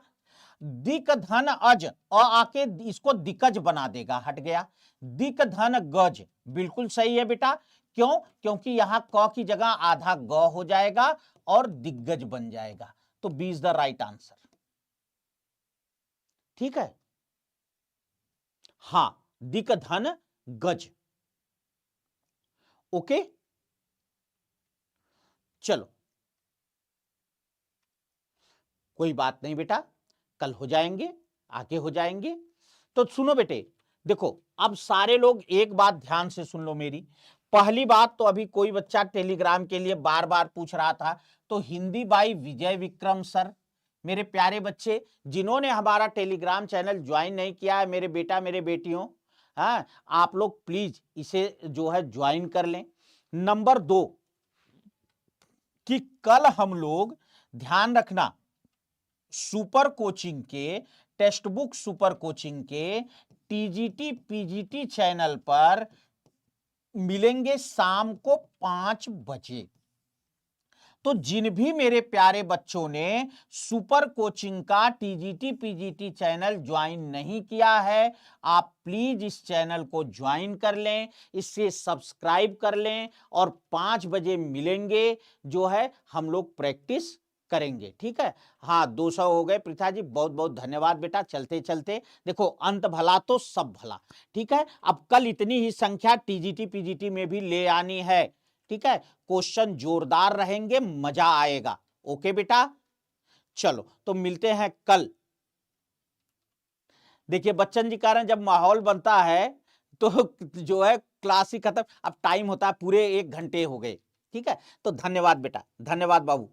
A: दिक धन अज, और आके इसको दिकज बना देगा, हट गया। दिक धन गज, बिल्कुल सही है बेटा। क्यों? क्योंकि यहां क की जगह आधा ग हो जाएगा और दिग्गज बन जाएगा। तो B is the right answer, ठीक है। हां, दिक धन गज। ओके, चलो कोई बात नहीं बेटा, कल हो जाएंगे, आगे हो जाएंगे। तो सुनो बेटे, देखो अब सारे लोग एक बात ध्यान से सुन लो मेरी। पहली बात तो अभी कोई बच्चा टेलीग्राम के लिए बार बार पूछ रहा था, तो Hindi by Vijay Vikram sir. मेरे प्यारे बच्चे जिन्होंने हमारा टेलीग्राम चैनल ज्वाइन नहीं किया है, मेरे बेटा मेरे बेटियों, हाँ आप लोग प्लीज इसे जो है ज्वाइन कर लें। नंबर 2 कि कल हम लोग, ध्यान रखना, सुपर कोचिंग के, टेक्स्ट बुक सुपर कोचिंग के टीजीटी पीजीटी चैनल पर मिलेंगे शाम को 5 बजे। तो जिन भी मेरे प्यारे बच्चों ने सुपर कोचिंग का टीजीटी पीजीटी चैनल ज्वाइन नहीं किया है, आप प्लीज इस चैनल को ज्वाइन कर लें, इससे सब्सक्राइब कर लें और 5 बजे मिलेंगे, जो है हम लोग प्रैक्टिस करेंगे, ठीक है। हाँ 200 हो गए पृथा जी, बहुत बहुत धन्यवाद बेटा। चलते चलते देखो, अंत भला तो सब भला, ठीक है। अब कल इतनी ही संख्या टीजीटी पीजीटी में भी ले आनी है, ठीक है। क्वेश्चन जोरदार रहेंगे, मजा आएगा। ओके बेटा, चलो तो मिलते हैं कल। देखिए बच्चन जी कह रहे हैं जब माहौल बनता है तो जो है क्लास ही खत्म। अब टाइम होता है पूरे 1 घंटे हो गए, ठीक है। तो धन्यवाद बेटा, धन्यवाद बाबू।